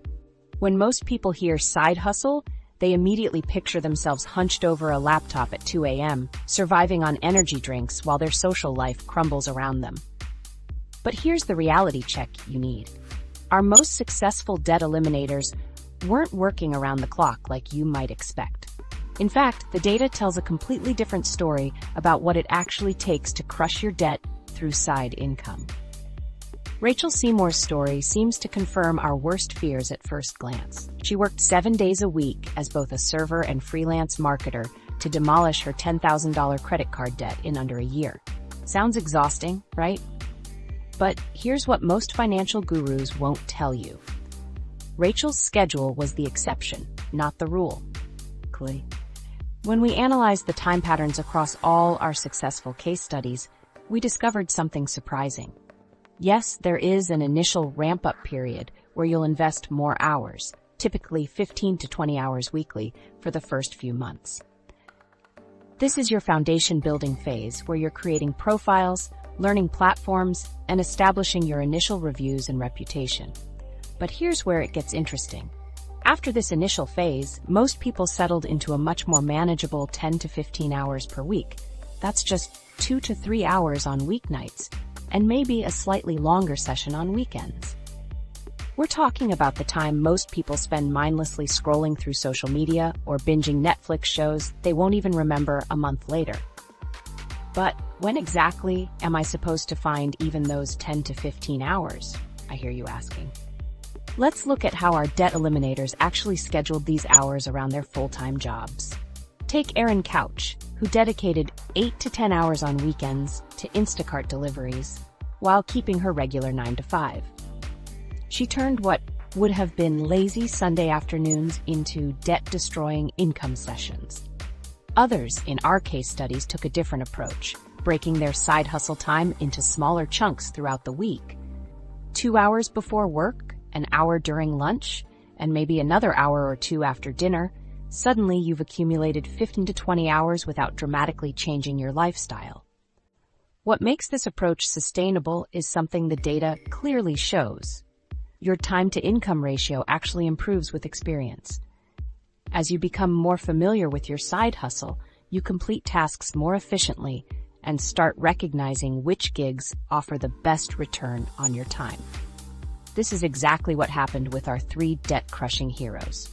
When most people hear side hustle, they immediately picture themselves hunched over a laptop at 2 a.m., surviving on energy drinks while their social life crumbles around them. But here's the reality check you need. Our most successful debt eliminators weren't working around the clock like you might expect. In fact, the data tells a completely different story about what it actually takes to crush your debt through side income. Rachel Seymour's story seems to confirm our worst fears at first glance. She worked 7 days a week as both a server and freelance marketer to demolish her $10,000 credit card debt in under a year. Sounds exhausting, right? But here's what most financial gurus won't tell you. Rachel's schedule was the exception, not the rule. When we analyzed the time patterns across all our successful case studies, we discovered something surprising. Yes, there is an initial ramp-up period where you'll invest more hours, typically 15 to 20 hours weekly, for the first few months. This is your foundation-building phase where you're creating profiles, learning platforms, and establishing your initial reviews and reputation. But here's where it gets interesting. After this initial phase, most people settled into a much more manageable 10 to 15 hours per week. That's just 2 to 3 hours on weeknights, and maybe a slightly longer session on weekends. We're talking about the time most people spend mindlessly scrolling through social media or binging Netflix shows they won't even remember a month later. But when exactly am I supposed to find even those 10 to 15 hours? I hear you asking. Let's look at how our debt eliminators actually scheduled these hours around their full-time jobs. Take Erin Couch, who dedicated 8 to 10 hours on weekends to Instacart deliveries while keeping her regular 9 to 5. She turned what would have been lazy Sunday afternoons into debt-destroying income sessions. Others in our case studies took a different approach, breaking their side hustle time into smaller chunks throughout the week. 2 hours before work, an hour during lunch, and maybe another hour or two after dinner. Suddenly you've accumulated 15 to 20 hours without dramatically changing your lifestyle. What makes this approach sustainable is something the data clearly shows. Your time-to-income ratio actually improves with experience. As you become more familiar with your side hustle, you complete tasks more efficiently and start recognizing which gigs offer the best return on your time. This is exactly what happened with our 3 debt-crushing heroes.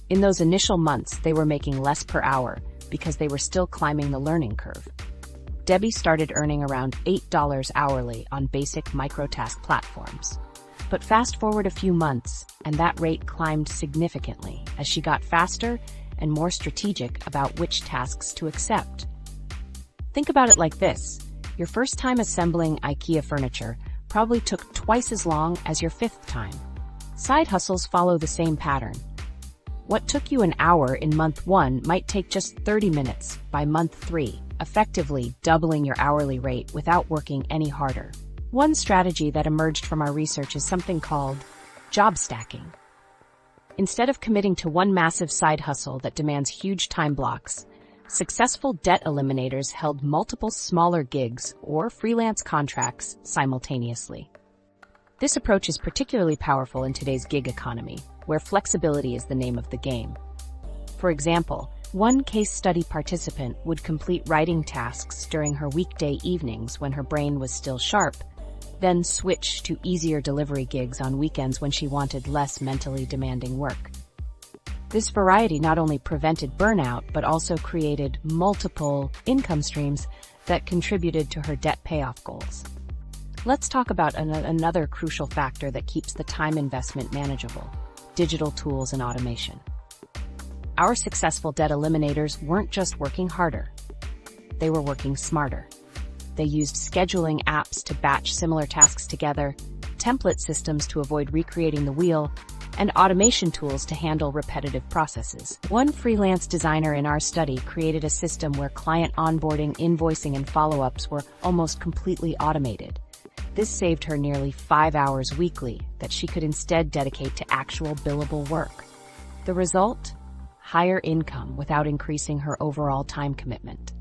In those initial months, they were making less per hour because they were still climbing the learning curve. Debbie started earning around $8 hourly on basic microtask platforms. But fast forward a few months, and that rate climbed significantly as she got faster and more strategic about which tasks to accept. Think about it like this. Your first time assembling IKEA furniture probably took twice as long as your 5th time. Side hustles follow the same pattern. What took you an hour in month 1 might take just 30 minutes by month 3, effectively doubling your hourly rate without working any harder. One strategy that emerged from our research is something called job stacking. Instead of committing to one massive side hustle that demands huge time blocks, successful debt eliminators held multiple smaller gigs or freelance contracts simultaneously. This approach is particularly powerful in today's gig economy, where flexibility is the name of the game. For example, one case study participant would complete writing tasks during her weekday evenings when her brain was still sharp, then switch to easier delivery gigs on weekends when she wanted less mentally demanding work. This variety not only prevented burnout, but also created multiple income streams that contributed to her debt payoff goals. Let's talk about another crucial factor that keeps the time investment manageable: digital tools and automation. Our successful debt eliminators weren't just working harder, they were working smarter. They used scheduling apps to batch similar tasks together, template systems to avoid recreating the wheel, and automation tools to handle repetitive processes. One freelance designer in our study created a system where client onboarding, invoicing, and follow-ups were almost completely automated. This saved her nearly 5 hours weekly that she could instead dedicate to actual billable work. The result? Higher income without increasing her overall time commitment.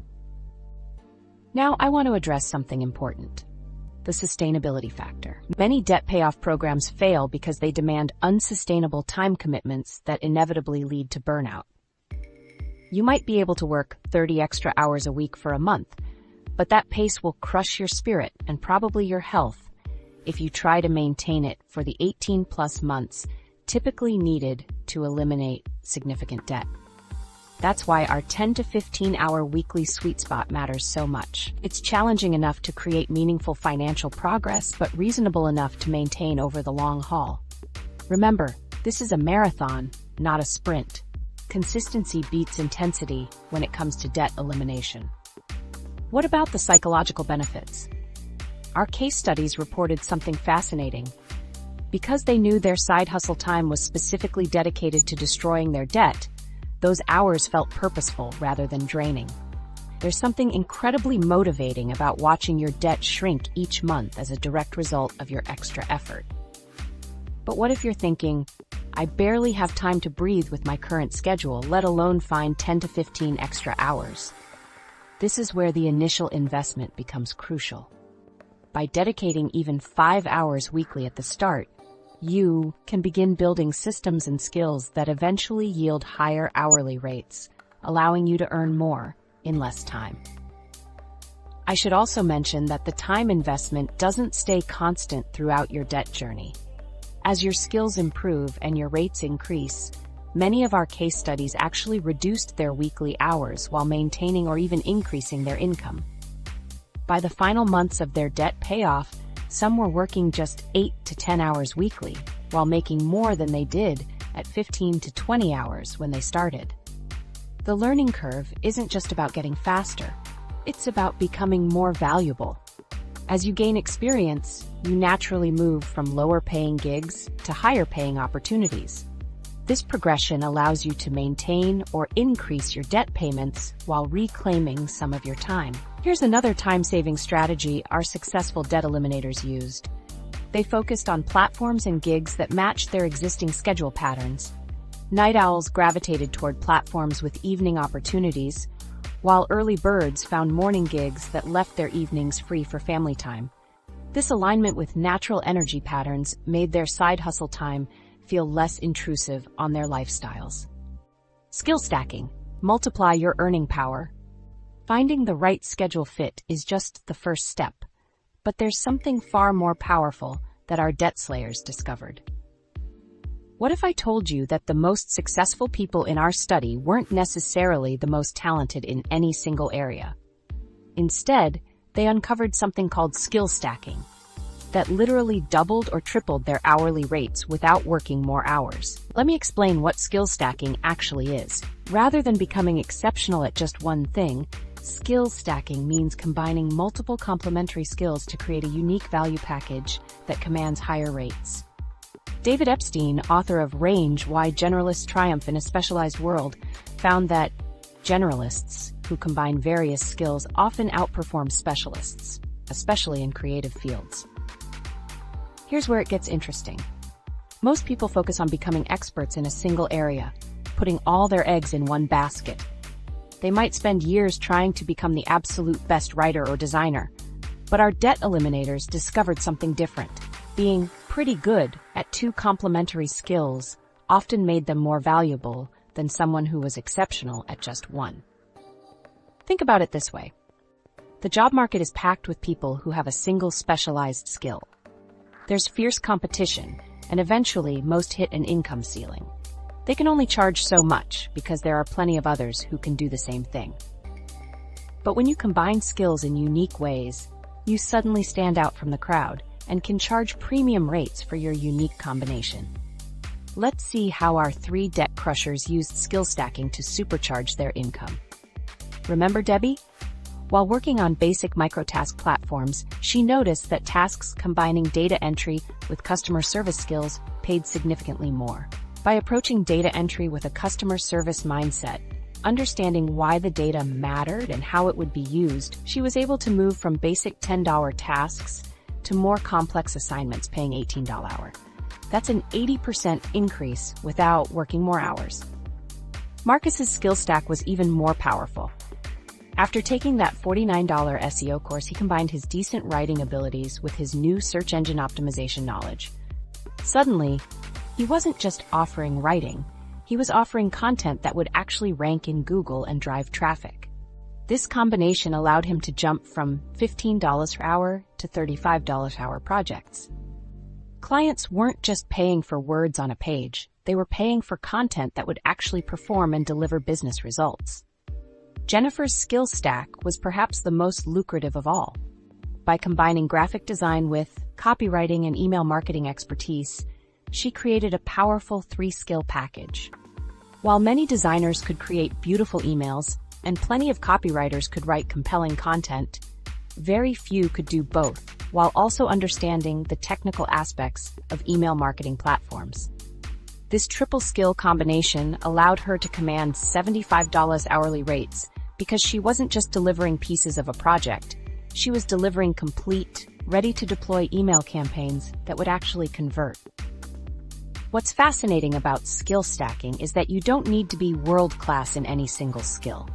Now, I want to address something important: the sustainability factor. Many debt payoff programs fail because they demand unsustainable time commitments that inevitably lead to burnout. You might be able to work 30 extra hours a week for a month, but that pace will crush your spirit and probably your health if you try to maintain it for the 18+ months typically needed to eliminate significant debt. That's why our 10 to 15 hour weekly sweet spot matters so much. It's challenging enough to create meaningful financial progress, but reasonable enough to maintain over the long haul. Remember, this is a marathon, not a sprint. Consistency beats intensity when it comes to debt elimination. What about the psychological benefits? Our case studies reported something fascinating. Because they knew their side hustle time was specifically dedicated to destroying their debt, those hours felt purposeful rather than draining. There's something incredibly motivating about watching your debt shrink each month as a direct result of your extra effort. But what if you're thinking, I barely have time to breathe with my current schedule, let alone find 10 to 15 extra hours? This is where the initial investment becomes crucial. By dedicating even 5 hours weekly at the start, you can begin building systems and skills that eventually yield higher hourly rates, allowing you to earn more in less time. I should also mention that the time investment doesn't stay constant throughout your debt journey. As your skills improve and your rates increase, many of our case studies actually reduced their weekly hours while maintaining or even increasing their income. By the final months of their debt payoff, some were working just 8 to 10 hours weekly, while making more than they did at 15 to 20 hours when they started. The learning curve isn't just about getting faster, it's about becoming more valuable. As you gain experience, you naturally move from lower-paying gigs to higher-paying opportunities. This progression allows you to maintain or increase your debt payments while reclaiming some of your time. Here's another time-saving strategy our successful debt eliminators used. They focused on platforms and gigs that matched their existing schedule patterns. Night owls gravitated toward platforms with evening opportunities, while early birds found morning gigs that left their evenings free for family time. This alignment with natural energy patterns made their side hustle time feel less intrusive on their lifestyles. Skill stacking. Multiply your earning power. Finding the right schedule fit is just the first step, but there's something far more powerful that our debt slayers discovered. What if I told you that the most successful people in our study weren't necessarily the most talented in any single area? Instead, they uncovered something called skill stacking that literally doubled or tripled their hourly rates without working more hours. Let me explain what skill stacking actually is. Rather than becoming exceptional at just one thing, skill stacking means combining multiple complementary skills to create a unique value package that commands higher rates. David Epstein, author of Range: Why Generalists Triumph in a Specialized World, found that generalists who combine various skills often outperform specialists, especially in creative fields. Here's where it gets interesting. Most people focus on becoming experts in a single area, putting all their eggs in one basket. They might spend years trying to become the absolute best writer or designer. But our debt eliminators discovered something different. Being pretty good at two complementary skills often made them more valuable than someone who was exceptional at just one. Think about it this way. The job market is packed with people who have a single specialized skill. There's fierce competition, and eventually most hit an income ceiling. They can only charge so much because there are plenty of others who can do the same thing. But when you combine skills in unique ways, you suddenly stand out from the crowd and can charge premium rates for your unique combination. Let's see how our 3 debt crushers used skill stacking to supercharge their income. Remember Debbie? While working on basic microtask platforms, she noticed that tasks combining data entry with customer service skills paid significantly more. By approaching data entry with a customer service mindset, understanding why the data mattered and how it would be used, she was able to move from basic $10 tasks to more complex assignments paying $18 an hour. That's an 80% increase without working more hours. Marcus's skill stack was even more powerful. After taking that $49 SEO course, he combined his decent writing abilities with his new search engine optimization knowledge. Suddenly, he wasn't just offering writing, he was offering content that would actually rank in Google and drive traffic. This combination allowed him to jump from $15 per hour to $35 per hour projects. Clients weren't just paying for words on a page, they were paying for content that would actually perform and deliver business results. Jennifer's skill stack was perhaps the most lucrative of all. By combining graphic design with copywriting and email marketing expertise, she created a powerful 3-skill package. While many designers could create beautiful emails and plenty of copywriters could write compelling content, very few could do both, while also understanding the technical aspects of email marketing platforms. This triple skill combination allowed her to command $75 hourly rates because she wasn't just delivering pieces of a project, she was delivering complete, ready-to-deploy email campaigns that would actually convert. What's fascinating about skill stacking is that you don't need to be world-class in any single skill.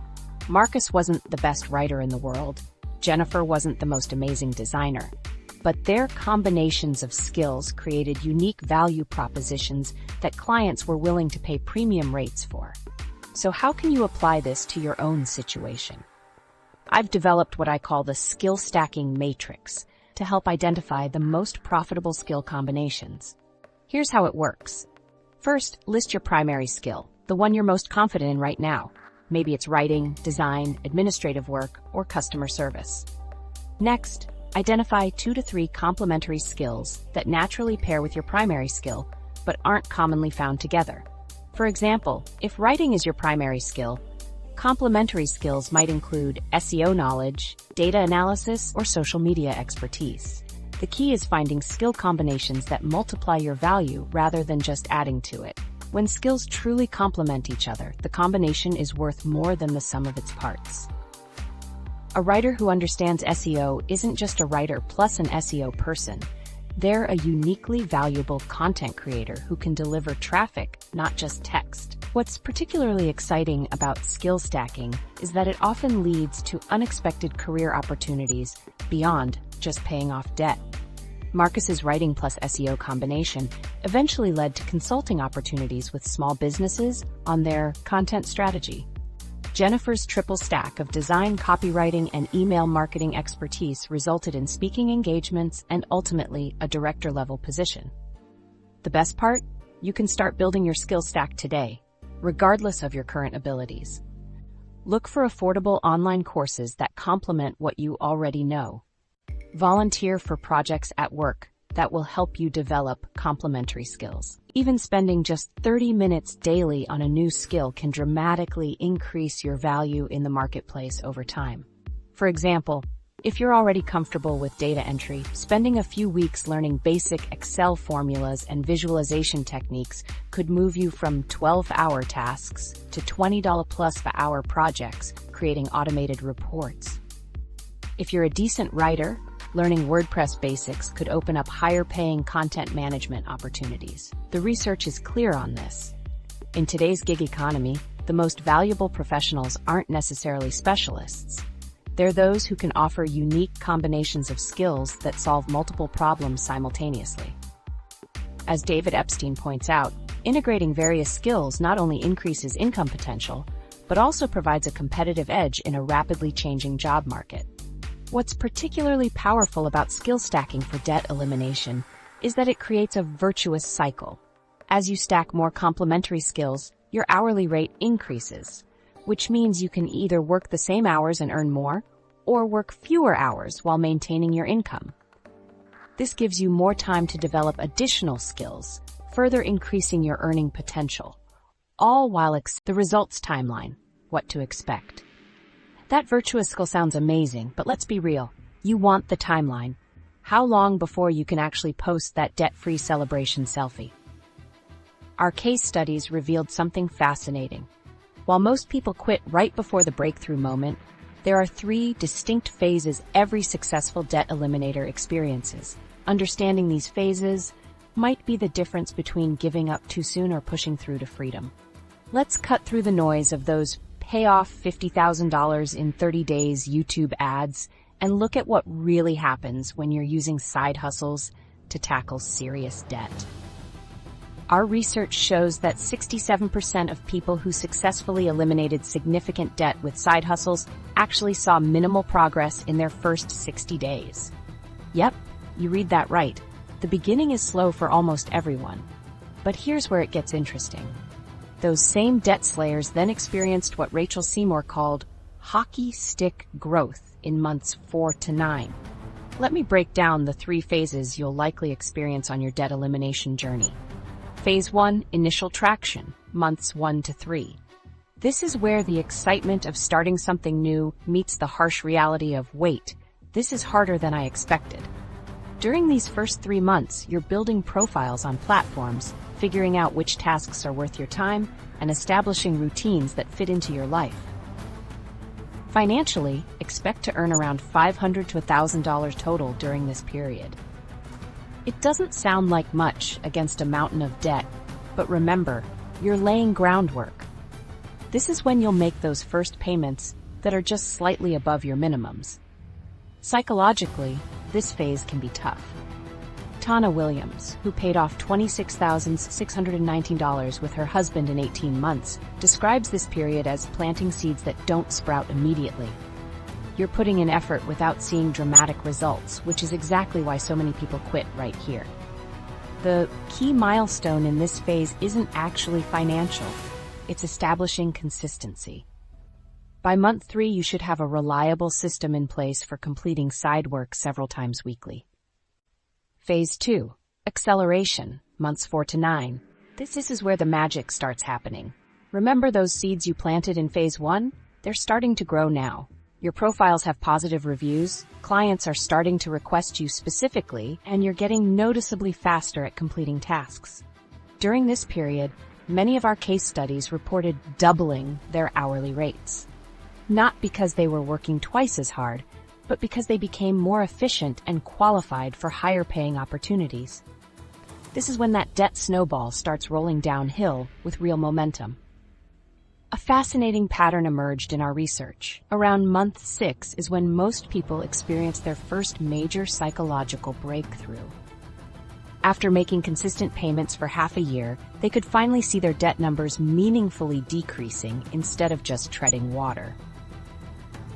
Marcus wasn't the best writer in the world, Jennifer wasn't the most amazing designer, but their combinations of skills created unique value propositions that clients were willing to pay premium rates for. So how can you apply this to your own situation? I've developed what I call the skill stacking matrix to help identify the most profitable skill combinations. Here's how it works. First, list your primary skill, the one you're most confident in right now. Maybe it's writing, design, administrative work, or customer service. Next, identify 2 to 3 complementary skills that naturally pair with your primary skill, but aren't commonly found together. For example, if writing is your primary skill, complementary skills might include SEO knowledge, data analysis, or social media expertise. The key is finding skill combinations that multiply your value rather than just adding to it. When skills truly complement each other, the combination is worth more than the sum of its parts. A writer who understands SEO isn't just a writer plus an SEO person. They're a uniquely valuable content creator who can deliver traffic, not just text. What's particularly exciting about skill stacking is that it often leads to unexpected career opportunities beyond just paying off debt. Marcus's writing plus SEO combination eventually led to consulting opportunities with small businesses on their content strategy. Jennifer's triple stack of design, copywriting, and email marketing expertise resulted in speaking engagements and ultimately a director-level position. The best part? You can start building your skill stack today, regardless of your current abilities. Look for affordable online courses that complement what you already know. Volunteer for projects at work that will help you develop complementary skills. Even spending just 30 minutes daily on a new skill can dramatically increase your value in the marketplace over time. For example, if you're already comfortable with data entry, spending a few weeks learning basic Excel formulas and visualization techniques could move you from 12-hour tasks to $20 plus per hour projects, creating automated reports. If you're a decent writer, learning WordPress basics could open up higher-paying content management opportunities. The research is clear on this. In today's gig economy, the most valuable professionals aren't necessarily specialists. They're those who can offer unique combinations of skills that solve multiple problems simultaneously. As David Epstein points out, integrating various skills not only increases income potential, but also provides a competitive edge in a rapidly changing job market. What's particularly powerful about skill stacking for debt elimination is that it creates a virtuous cycle. As you stack more complementary skills, your hourly rate increases, which means you can either work the same hours and earn more, or work fewer hours while maintaining your income. This gives you more time to develop additional skills, further increasing your earning potential, all while the results timeline, what to expect. That virtuous cycle sounds amazing, but let's be real. You want the timeline. How long before you can actually post that debt-free celebration selfie? Our case studies revealed something fascinating. While most people quit right before the breakthrough moment, There are three distinct phases every successful debt eliminator experiences. Understanding these phases might be the difference between giving up too soon or pushing through to freedom. Let's cut through the noise of those payoff $50,000 in 30 days YouTube ads and look at what really happens when you're using side hustles to tackle serious debt. Our research shows that 67% of people who successfully eliminated significant debt with side hustles actually saw minimal progress in their first 60 days. Yep, you read that right. The beginning is slow for almost everyone. But here's where it gets interesting. Those same debt slayers then experienced what Rachel Seymour called hockey stick growth in months 4 to 9. Let me break down the three phases you'll likely experience on your debt elimination journey. Phase 1, initial traction, months 1 to 3. This is where the excitement of starting something new meets the harsh reality of, wait, this is harder than I expected. During these first 3 months, you're building profiles on platforms, figuring out which tasks are worth your time, and establishing routines that fit into your life. Financially, expect to earn around $500 to $1,000 total during this period. It doesn't sound like much against a mountain of debt, but remember, you're laying groundwork. This is when you'll make those first payments that are just slightly above your minimums. Psychologically, this phase can be tough. Tana Williams, who paid off $26,619 with her husband in 18 months, describes this period as planting seeds that don't sprout immediately. You're putting in effort without seeing dramatic results, which is exactly why so many people quit right here. The key milestone in this phase isn't actually financial. It's establishing consistency. By month 3, you should have a reliable system in place for completing side work several times weekly. Phase 2, acceleration, months 4 to 9. This is where the magic starts happening. Remember those seeds you planted in phase 1? They're starting to grow now. Your profiles have positive reviews, clients are starting to request you specifically, and you're getting noticeably faster at completing tasks. During this period, many of our case studies reported doubling their hourly rates. Not because they were working twice as hard, but because they became more efficient and qualified for higher paying opportunities. This is when that debt snowball starts rolling downhill with real momentum. A fascinating pattern emerged in our research. Around month 6 is when most people experience their first major psychological breakthrough. After making consistent payments for half a year, they could finally see their debt numbers meaningfully decreasing instead of just treading water.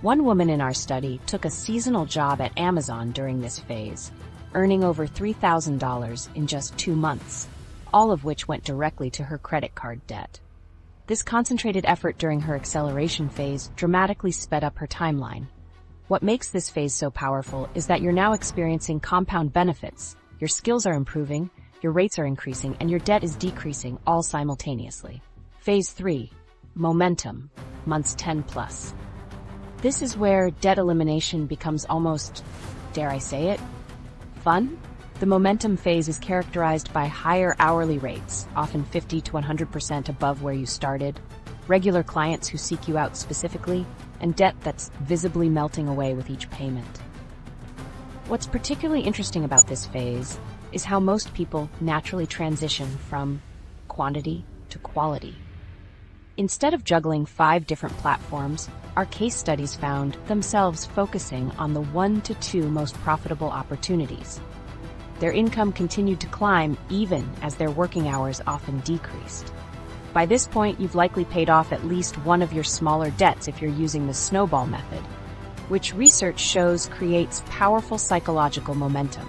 One woman in our study took a seasonal job at Amazon during this phase, earning over $3,000 in just 2 months, all of which went directly to her credit card debt. This concentrated effort during her acceleration phase dramatically sped up her timeline. What makes this phase so powerful is that you're now experiencing compound benefits. Your skills are improving, your rates are increasing, and your debt is decreasing all simultaneously. Phase 3, momentum, months 10 plus. This is where debt elimination becomes almost, dare I say it, fun? The momentum phase is characterized by higher hourly rates, often 50 to 100% above where you started, regular clients who seek you out specifically, and debt that's visibly melting away with each payment. What's particularly interesting about this phase is how most people naturally transition from quantity to quality. Instead of juggling 5 different platforms, our case studies found themselves focusing on the 1 to 2 most profitable opportunities. Their income continued to climb even as their working hours often decreased. By this point, you've likely paid off at least one of your smaller debts if you're using the snowball method, which research shows creates powerful psychological momentum.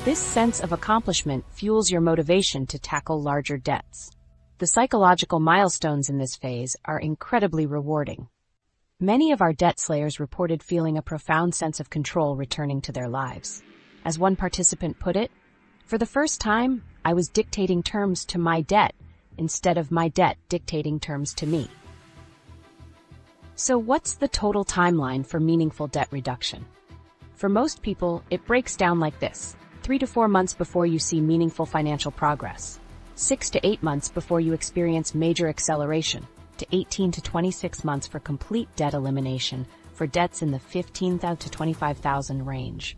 This sense of accomplishment fuels your motivation to tackle larger debts. The psychological milestones in this phase are incredibly rewarding. Many of our debt slayers reported feeling a profound sense of control returning to their lives. As one participant put it, "For the first time, I was dictating terms to my debt instead of my debt dictating terms to me." So what's the total timeline for meaningful debt reduction? For most people, it breaks down like this: 3 to 4 months before you see meaningful financial progress, 6 to 8 months before you experience major acceleration, to 18 to 26 months for complete debt elimination, for debts in the $15,000 to $25,000 range.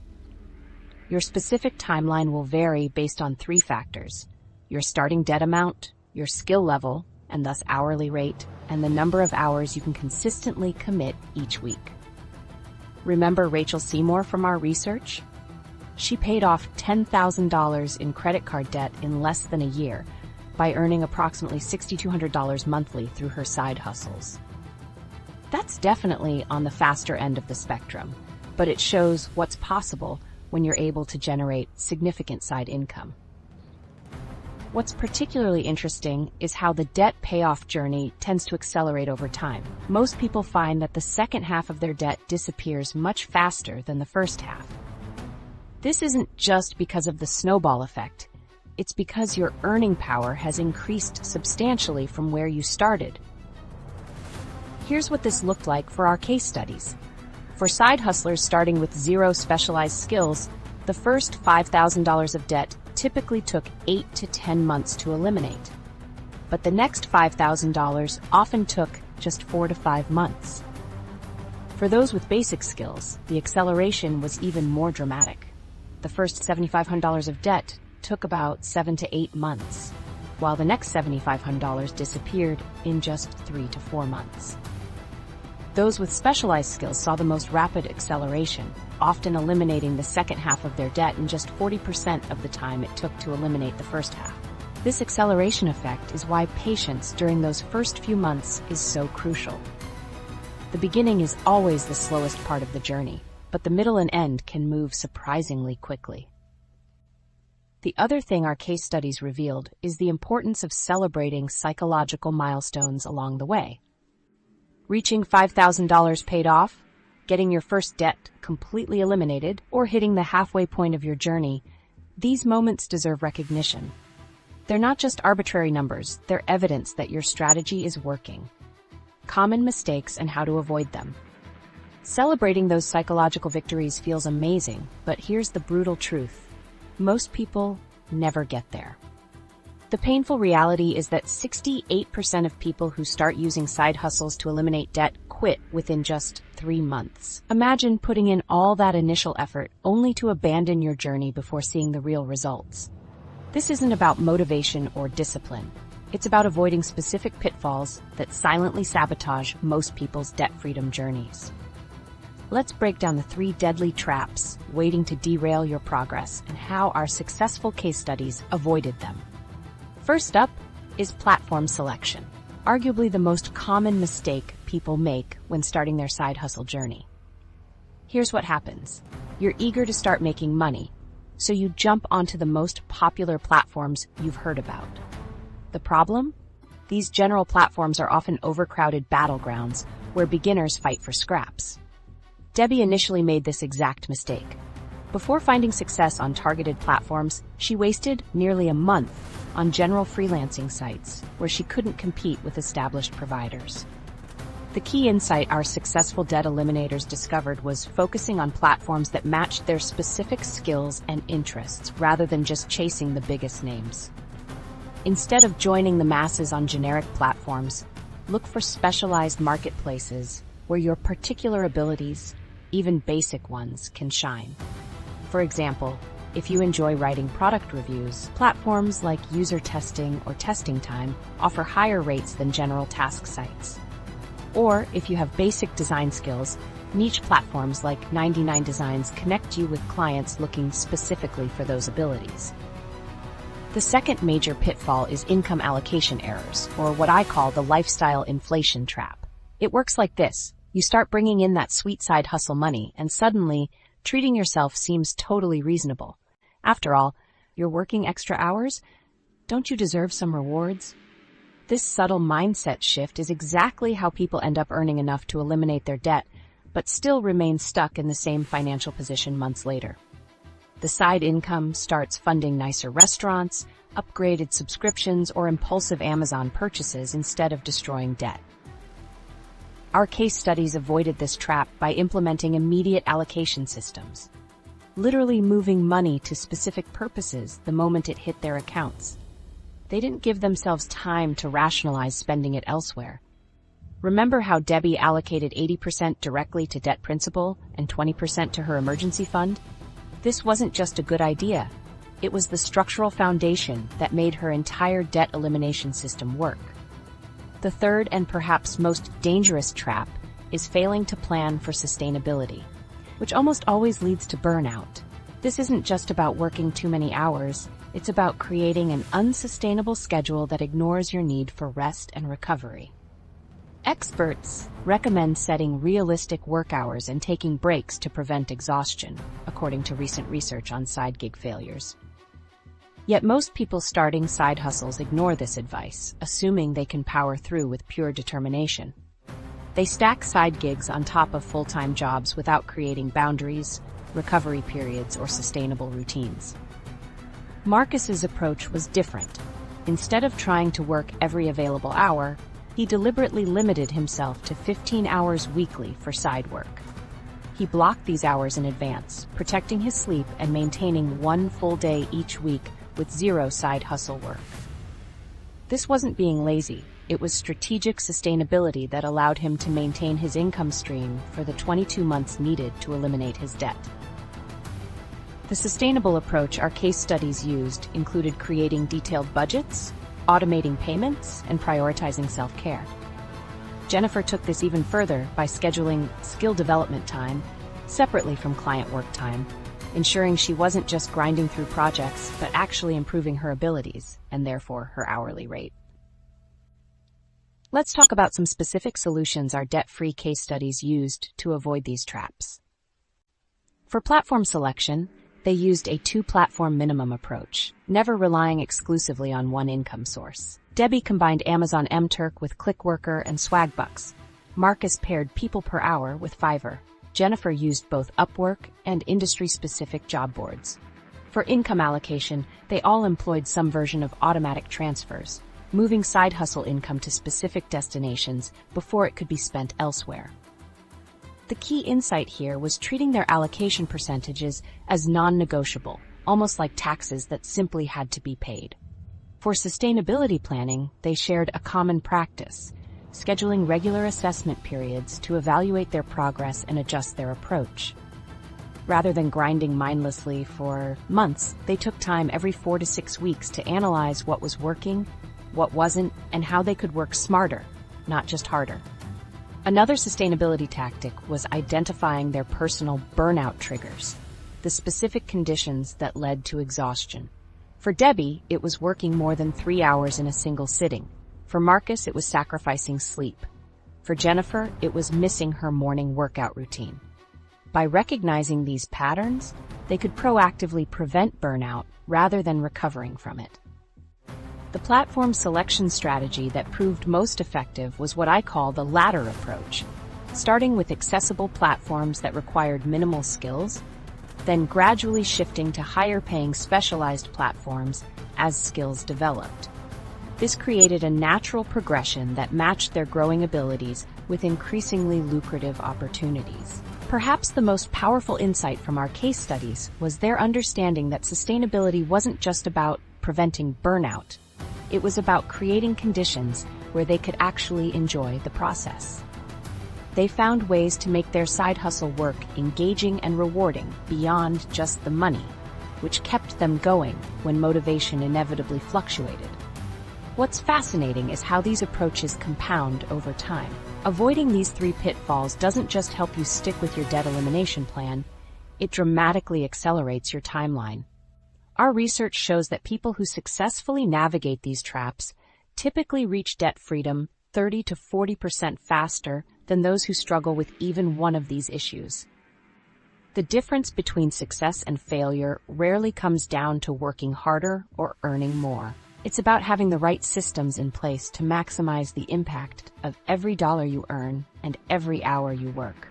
Your specific timeline will vary based on 3 factors: your starting debt amount, your skill level, and thus hourly rate, and the number of hours you can consistently commit each week. Remember Rachel Seymour from our research? She paid off $10,000 in credit card debt in less than a year by earning approximately $6,200 monthly through her side hustles. That's definitely on the faster end of the spectrum, but it shows what's possible when you're able to generate significant side income. What's particularly interesting is how the debt payoff journey tends to accelerate over time. Most people find that the second half of their debt disappears much faster than the first half. This isn't just because of the snowball effect. It's because your earning power has increased substantially from where you started. Here's what this looked like for our case studies. For side hustlers starting with 0 specialized skills, the first $5,000 of debt typically took 8 to 10 months to eliminate. But the next $5,000 often took just 4 to 5 months. For those with basic skills, the acceleration was even more dramatic. The first $7,500 of debt took about 7 to 8 months, while the next $7,500 disappeared in just 3 to 4 months. Those with specialized skills saw the most rapid acceleration, often eliminating the second half of their debt in just 40% of the time it took to eliminate the first half. This acceleration effect is why patience during those first few months is so crucial. The beginning is always the slowest part of the journey, but the middle and end can move surprisingly quickly. The other thing our case studies revealed is the importance of celebrating psychological milestones along the way. Reaching $5,000 paid off, getting your first debt completely eliminated, or hitting the halfway point of your journey, these moments deserve recognition. They're not just arbitrary numbers, they're evidence that your strategy is working. Common mistakes and how to avoid them. Celebrating those psychological victories feels amazing, but here's the brutal truth. Most people never get there. The painful reality is that 68% of people who start using side hustles to eliminate debt quit within just 3 months. Imagine putting in all that initial effort only to abandon your journey before seeing the real results. This isn't about motivation or discipline. It's about avoiding specific pitfalls that silently sabotage most people's debt freedom journeys. Let's break down the 3 deadly traps waiting to derail your progress and how our successful case studies avoided them. First up is platform selection, arguably the most common mistake people make when starting their side hustle journey. Here's what happens. You're eager to start making money, so you jump onto the most popular platforms you've heard about. The problem? These general platforms are often overcrowded battlegrounds where beginners fight for scraps. Debbie initially made this exact mistake. Before finding success on targeted platforms, she wasted nearly a month on general freelancing sites where she couldn't compete with established providers. The key insight our successful debt eliminators discovered was focusing on platforms that matched their specific skills and interests rather than just chasing the biggest names. Instead of joining the masses on generic platforms, look for specialized marketplaces where your particular abilities, even basic ones, can shine. For example, if you enjoy writing product reviews, platforms like User Testing or Testing Time offer higher rates than general task sites. Or if you have basic design skills, niche platforms like 99 Designs connect you with clients looking specifically for those abilities. The second major pitfall is income allocation errors, or what I call the lifestyle inflation trap. It works like this. You start bringing in that sweet side hustle money, and suddenly, treating yourself seems totally reasonable. After all, you're working extra hours? Don't you deserve some rewards? This subtle mindset shift is exactly how people end up earning enough to eliminate their debt, but still remain stuck in the same financial position months later. The side income starts funding nicer restaurants, upgraded subscriptions, or impulsive Amazon purchases instead of destroying debt. Our case studies avoided this trap by implementing immediate allocation systems, literally moving money to specific purposes the moment it hit their accounts. They didn't give themselves time to rationalize spending it elsewhere. Remember how Debbie allocated 80% directly to debt principal and 20% to her emergency fund? This wasn't just a good idea. It was the structural foundation that made her entire debt elimination system work. The third and perhaps most dangerous trap is failing to plan for sustainability, which almost always leads to burnout. This isn't just about working too many hours, it's about creating an unsustainable schedule that ignores your need for rest and recovery. Experts recommend setting realistic work hours and taking breaks to prevent exhaustion, according to recent research on side gig failures. Yet most people starting side hustles ignore this advice, assuming they can power through with pure determination. They stack side gigs on top of full-time jobs without creating boundaries, recovery periods, or sustainable routines. Marcus's approach was different. Instead of trying to work every available hour, he deliberately limited himself to 15 hours weekly for side work. He blocked these hours in advance, protecting his sleep and maintaining one full day each week with zero side hustle work. This wasn't being lazy, it was strategic sustainability that allowed him to maintain his income stream for the 22 months needed to eliminate his debt. The sustainable approach our case studies used included creating detailed budgets, automating payments, and prioritizing self-care. Jennifer took this even further by scheduling skill development time separately from client work time, ensuring she wasn't just grinding through projects, but actually improving her abilities, and therefore her hourly rate. Let's talk about some specific solutions our debt-free case studies used to avoid these traps. For platform selection, they used a two-platform minimum approach, never relying exclusively on one income source. Debbie combined Amazon MTurk with Clickworker and Swagbucks. Marcus paired people per hour with Fiverr. Jennifer used both Upwork and industry-specific job boards. For income allocation, they all employed some version of automatic transfers, moving side hustle income to specific destinations before it could be spent elsewhere. The key insight here was treating their allocation percentages as non-negotiable, almost like taxes that simply had to be paid. For sustainability planning, they shared a common practice, scheduling regular assessment periods to evaluate their progress and adjust their approach. Rather than grinding mindlessly for months, they took time every 4 to 6 weeks to analyze what was working, what wasn't, and how they could work smarter, not just harder. Another sustainability tactic was identifying their personal burnout triggers, the specific conditions that led to exhaustion. For Debbie, it was working more than 3 hours in a single sitting. For Marcus, it was sacrificing sleep. For Jennifer, it was missing her morning workout routine. By recognizing these patterns, they could proactively prevent burnout rather than recovering from it. The platform selection strategy that proved most effective was what I call the ladder approach, starting with accessible platforms that required minimal skills, then gradually shifting to higher-paying specialized platforms as skills developed. This created a natural progression that matched their growing abilities with increasingly lucrative opportunities. Perhaps the most powerful insight from our case studies was their understanding that sustainability wasn't just about preventing burnout. It was about creating conditions where they could actually enjoy the process. They found ways to make their side hustle work engaging and rewarding beyond just the money, which kept them going when motivation inevitably fluctuated. What's fascinating is how these approaches compound over time. Avoiding these 3 pitfalls doesn't just help you stick with your debt elimination plan, it dramatically accelerates your timeline. Our research shows that people who successfully navigate these traps typically reach debt freedom 30 to 40% faster than those who struggle with even one of these issues. The difference between success and failure rarely comes down to working harder or earning more. It's about having the right systems in place to maximize the impact of every dollar you earn and every hour you work.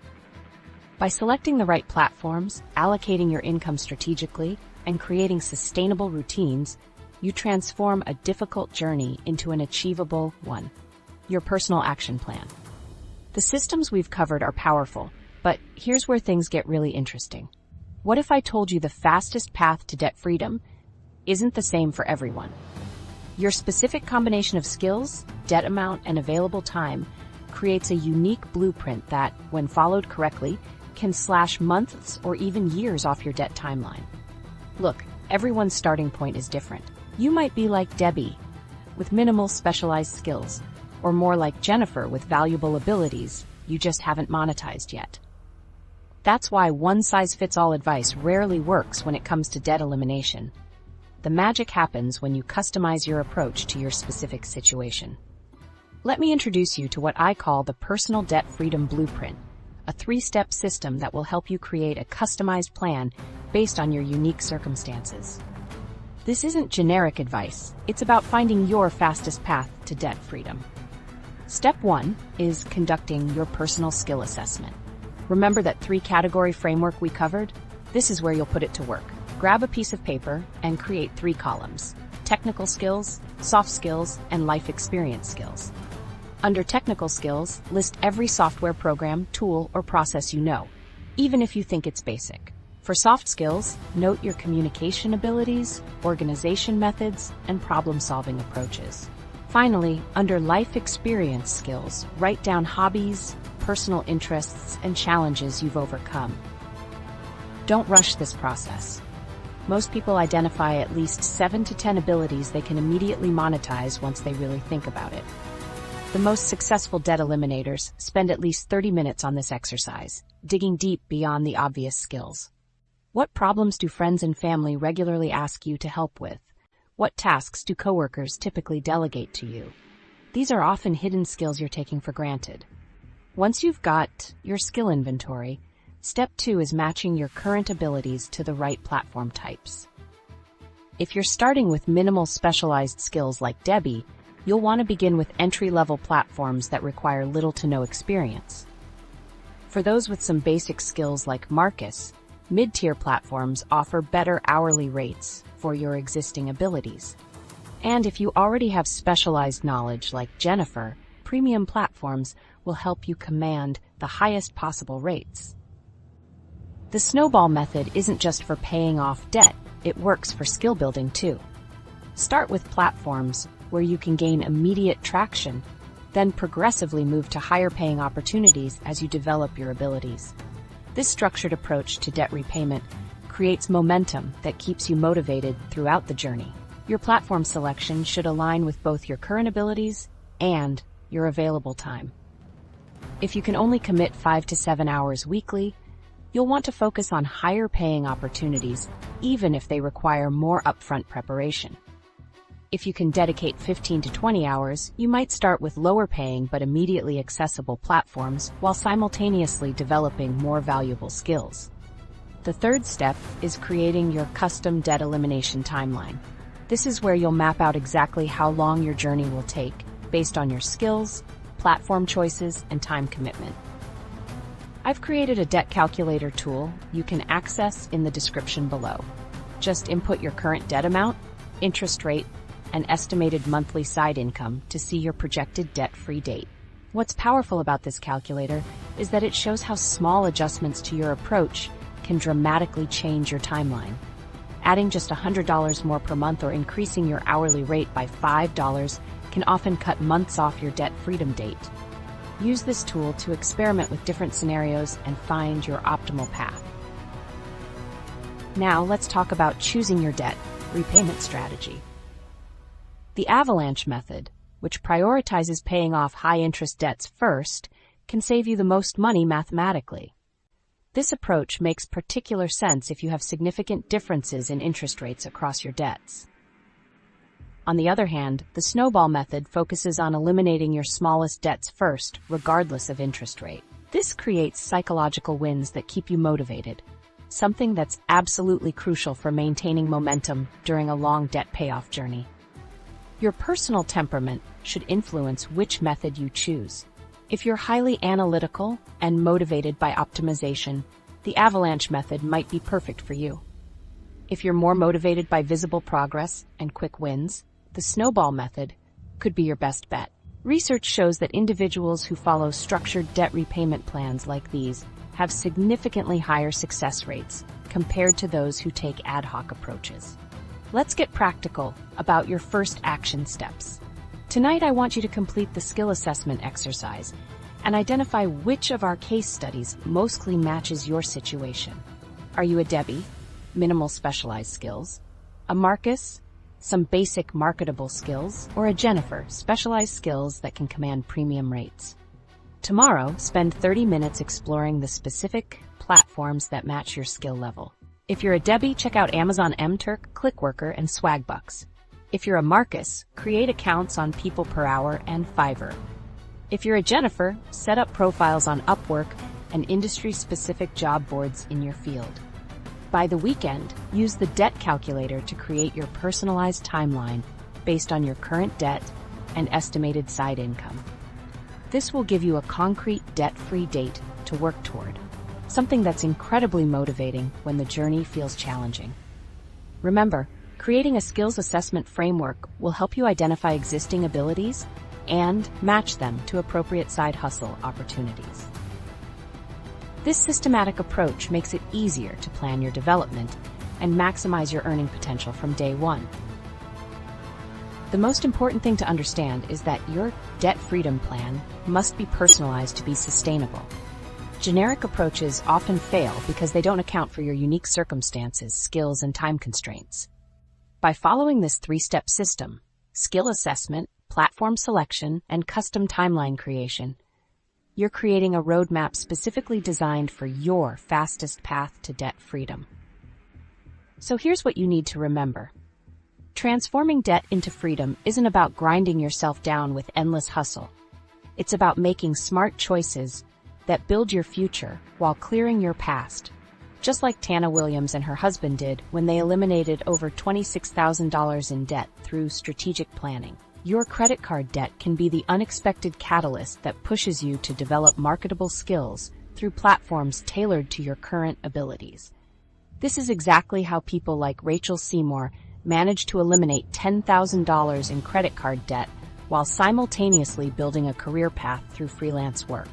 By selecting the right platforms, allocating your income strategically, and creating sustainable routines, you transform a difficult journey into an achievable one. Your personal action plan. The systems we've covered are powerful, but here's where things get really interesting. What if I told you the fastest path to debt freedom isn't the same for everyone? Your specific combination of skills, debt amount, and available time creates a unique blueprint that, when followed correctly, can slash months or even years off your debt timeline. Look, everyone's starting point is different. You might be like Debbie, with minimal specialized skills, or more like Jennifer with valuable abilities you just haven't monetized yet. That's why one-size-fits-all advice rarely works when it comes to debt elimination. The magic happens when you customize your approach to your specific situation. Let me introduce you to what I call the Personal Debt Freedom Blueprint, a 3-step system that will help you create a customized plan based on your unique circumstances. This isn't generic advice, it's about finding your fastest path to debt freedom. Step 1 is conducting your personal skill assessment. Remember that 3-category framework we covered? This is where you'll put it to work. Grab a piece of paper and create 3 columns: technical skills, soft skills, and life experience skills. Under technical skills, list every software program, tool, or process you know, even if you think it's basic. For soft skills, note your communication abilities, organization methods, and problem-solving approaches. Finally, under life experience skills, write down hobbies, personal interests, and challenges you've overcome. Don't rush this process. Most people identify at least 7 to 10 abilities they can immediately monetize once they really think about it. The most successful debt eliminators spend at least 30 minutes on this exercise, digging deep beyond the obvious skills. What problems do friends and family regularly ask you to help with? What tasks do coworkers typically delegate to you? These are often hidden skills you're taking for granted. Once you've got your skill inventory, step 2 is matching your current abilities to the right platform types. If you're starting with minimal specialized skills like Debbie, you'll want to begin with entry-level platforms that require little to no experience. For those with some basic skills like Marcus, mid-tier platforms offer better hourly rates for your existing abilities. And if you already have specialized knowledge like Jennifer, premium platforms will help you command the highest possible rates. The Snowball method isn't just for paying off debt, it works for skill building too. Start with platforms where you can gain immediate traction, then progressively move to higher paying opportunities as you develop your abilities. This structured approach to debt repayment creates momentum that keeps you motivated throughout the journey. Your platform selection should align with both your current abilities and your available time. If you can only commit 5 to 7 hours weekly, you'll want to focus on higher paying opportunities, even if they require more upfront preparation. If you can dedicate 15 to 20 hours, you might start with lower paying but immediately accessible platforms while simultaneously developing more valuable skills. The third step is creating your custom debt elimination timeline. This is where you'll map out exactly how long your journey will take based on your skills, platform choices, and time commitment. I've created a debt calculator tool you can access in the description below. Just input your current debt amount, interest rate, and estimated monthly side income to see your projected debt-free date. What's powerful about this calculator is that it shows how small adjustments to your approach can dramatically change your timeline. Adding just $100 more per month or increasing your hourly rate by $5 can often cut months off your debt freedom date. Use this tool to experiment with different scenarios and find your optimal path. Now let's talk about choosing your debt repayment strategy. The avalanche method, which prioritizes paying off high-interest debts first, can save you the most money mathematically. This approach makes particular sense if you have significant differences in interest rates across your debts. On the other hand, the snowball method focuses on eliminating your smallest debts first, regardless of interest rate. This creates psychological wins that keep you motivated, something that's absolutely crucial for maintaining momentum during a long debt payoff journey. Your personal temperament should influence which method you choose. If you're highly analytical and motivated by optimization, the avalanche method might be perfect for you. If you're more motivated by visible progress and quick wins, the snowball method could be your best bet. Research shows that individuals who follow structured debt repayment plans like these have significantly higher success rates compared to those who take ad hoc approaches. Let's get practical about your first action steps. Tonight, I want you to complete the skill assessment exercise and identify which of our case studies mostly matches your situation. Are you a Debbie? Minimal specialized skills. A Marcus? Some basic marketable skills. Or a Jennifer? Specialized skills that can command premium rates. Tomorrow, spend 30 minutes exploring the specific platforms that match your skill level. If you're a Debbie, check out Amazon MTurk, Clickworker, and Swagbucks. If you're a Marcus, create accounts on People Per Hour and Fiverr. If you're a Jennifer, set up profiles on Upwork and industry-specific job boards in your field. By the weekend, use the debt calculator to create your personalized timeline based on your current debt and estimated side income. This will give you a concrete debt-free date to work toward, something that's incredibly motivating when the journey feels challenging. Remember, creating a skills assessment framework will help you identify existing abilities and match them to appropriate side hustle opportunities. This systematic approach makes it easier to plan your development and maximize your earning potential from day one. The most important thing to understand is that your debt freedom plan must be personalized to be sustainable. Generic approaches often fail because they don't account for your unique circumstances, skills, and time constraints. By following this three-step system, skill assessment, platform selection, and custom timeline creation, you're creating a roadmap specifically designed for your fastest path to debt freedom. So here's what you need to remember. Transforming debt into freedom isn't about grinding yourself down with endless hustle. It's about making smart choices that build your future while clearing your past, just like Tana Williams and her husband did when they eliminated over $26,000 in debt through strategic planning. Your credit card debt can be the unexpected catalyst that pushes you to develop marketable skills through platforms tailored to your current abilities. This is exactly how people like Rachel Seymour managed to eliminate $10,000 in credit card debt while simultaneously building a career path through freelance work.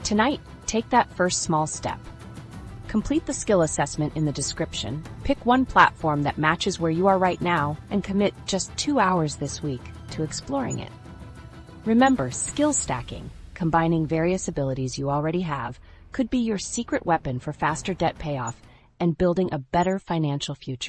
Tonight, take that first small step. Complete the skill assessment in the description, pick one platform that matches where you are right now, and commit just 2 hours this week to exploring it. Remember, skill stacking, combining various abilities you already have, could be your secret weapon for faster debt payoff and building a better financial future.